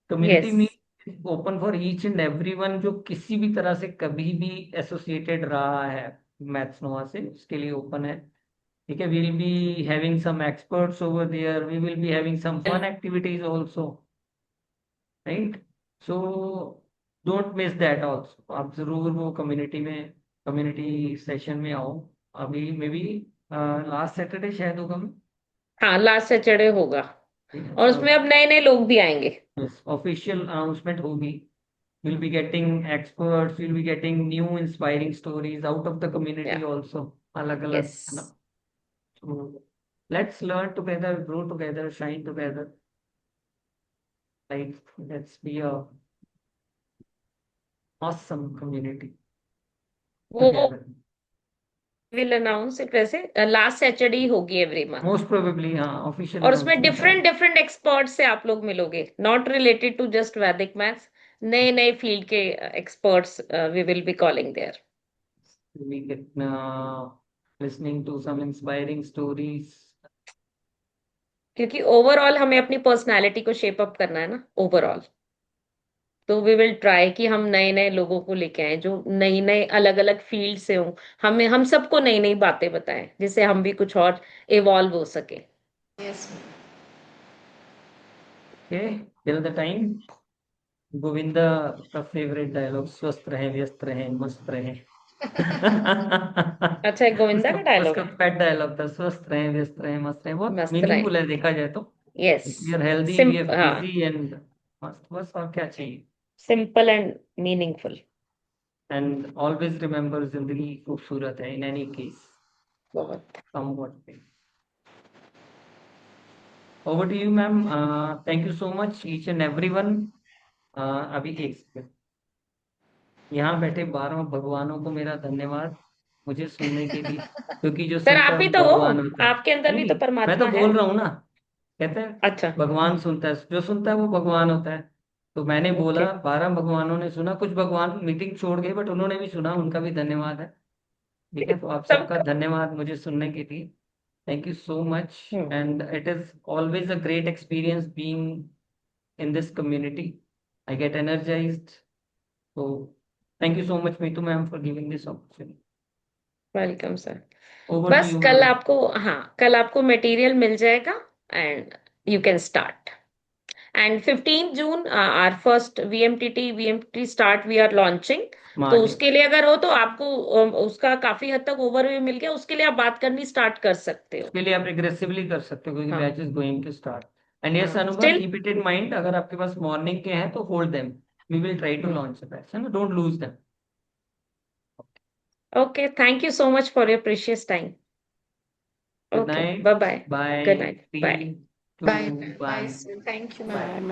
Community yes meet open for each and everyone जो किसी भी तरह से कभी भी एसोसिएटेड रहा है मैथ्स नोवा से, उसके लिए ओपन है। ठीक है, we will be having some experts over there, we will be having some fun activities also, right? So don't miss that also, आप जरूर वो कम्युनिटी सेशन में आओ। अभी मे बी लास्ट सैटरडे शायद होगा। हाँ, लास्ट सैटरडे होगा, ठीक है, और उसमें अब नए नए लोग भी आएंगे। ऑफिशियल अनाउंसमेंट होगी। You'll be getting experts, you'll be getting new inspiring stories out of the community या also, अलग अलग, यस है ना? So let's learn together, grow together, shine together, like let's be a awesome community वो together. Will announce it, वैसे last Saturday ही होगी every month, Most probably, हाँ, official और उसमें अनाउंसमेंट है। डिफरेंट एक्सपर्ट्स से आप लोग मिलोगे, not related to just Vedic maths, नए नए फील्ड के experts we will be calling there. We get listening to some inspiring stories. क्योंकि ओवरऑल हमें अपनी पर्सनालिटी को शेप अप करना है ना ओवरऑल, तो वी विल ट्राई कि हम नए नए लोगों को लेके आए जो नई नए अलग अलग फील्ड से हों, हमें हम सबको नई नई बातें बताएं जिससे हम भी कुछ और इवॉल्व हो सके। Yes Okay, till the time, Govinda का फेवरेट डायलॉग, स्वस्थ रहें, व्यस्त रहें, मस्त रहें। अच्छा, एक गोविंदा उसका का डायलॉग उसका है, पेट डायलॉग था, स्वस्थ रहें, व्यस्त रहें, मस्त रहें। बहुत मस्त रहे। मीनिंगफुल है देखा जाए तो। Yes, we are healthy, we are हाँ, बिजी एंड मस्त, बस और क्या चाहिए। Simple and meaningful. And always remember, जिंदगी खूबसूरत है इन एनी केस, बहुत कम व्हाट पे। Over to you ma'am, thank you so much each and everyone. अभी एक सेकंड, यहाँ बैठे 12 भगवानों को मेरा धन्यवाद मुझे सुनने के लिए, क्योंकि जो सर, सुनता आप है ही वो तो हो, भगवान होता है। आपके अंदर भी तो नहीं, मैं तो परमात्मा है। बोल रहा हूँ ना, कहते हैं अच्छा, भगवान सुनता है, जो सुनता है वो भगवान होता है। तो मैंने ओके, बोला 12 भगवानों ने सुना, कुछ भगवान मीटिंग छोड़ गए बट उन्होंने भी सुना, उनका भी धन्यवाद है। ठीक है, तो आप सबका सबका। धन्यवाद मुझे सुनने के लिए। Thank you so much, hmm, and it is always a great experience being in this community. I get energized. So thank you so much, Mitu ma'am, for giving this opportunity. Welcome sir. Over to बस you, कल ma'am. आपको, हाँ, कल आपको material मिल जाएगा and you can start. And 15 June our first VMTT start we are launching. तो Smart. उसके लिए अगर हो तो आपको उसका काफी हद तक ओवरव्यू मिल गया, उसके लिए आप बात करनी स्टार्ट कर सकते हो। उसके लिए आप एग्रेसिवली कर सकते हो क्योंकि हाँ, batch is going to start. And yes हाँ, Anubhav, still. Keep it in mind, अगर आपके पास मॉर्निंग के हैं तो hold them, we will try to launch the batch, है ना, don't lose them. Okay, thank you so much for your precious time. Good okay, bye night, bye. Bye, good night, bye 3 bye 2 bye 1, sir, thank you ma'am. Bye. Bye, ma'am.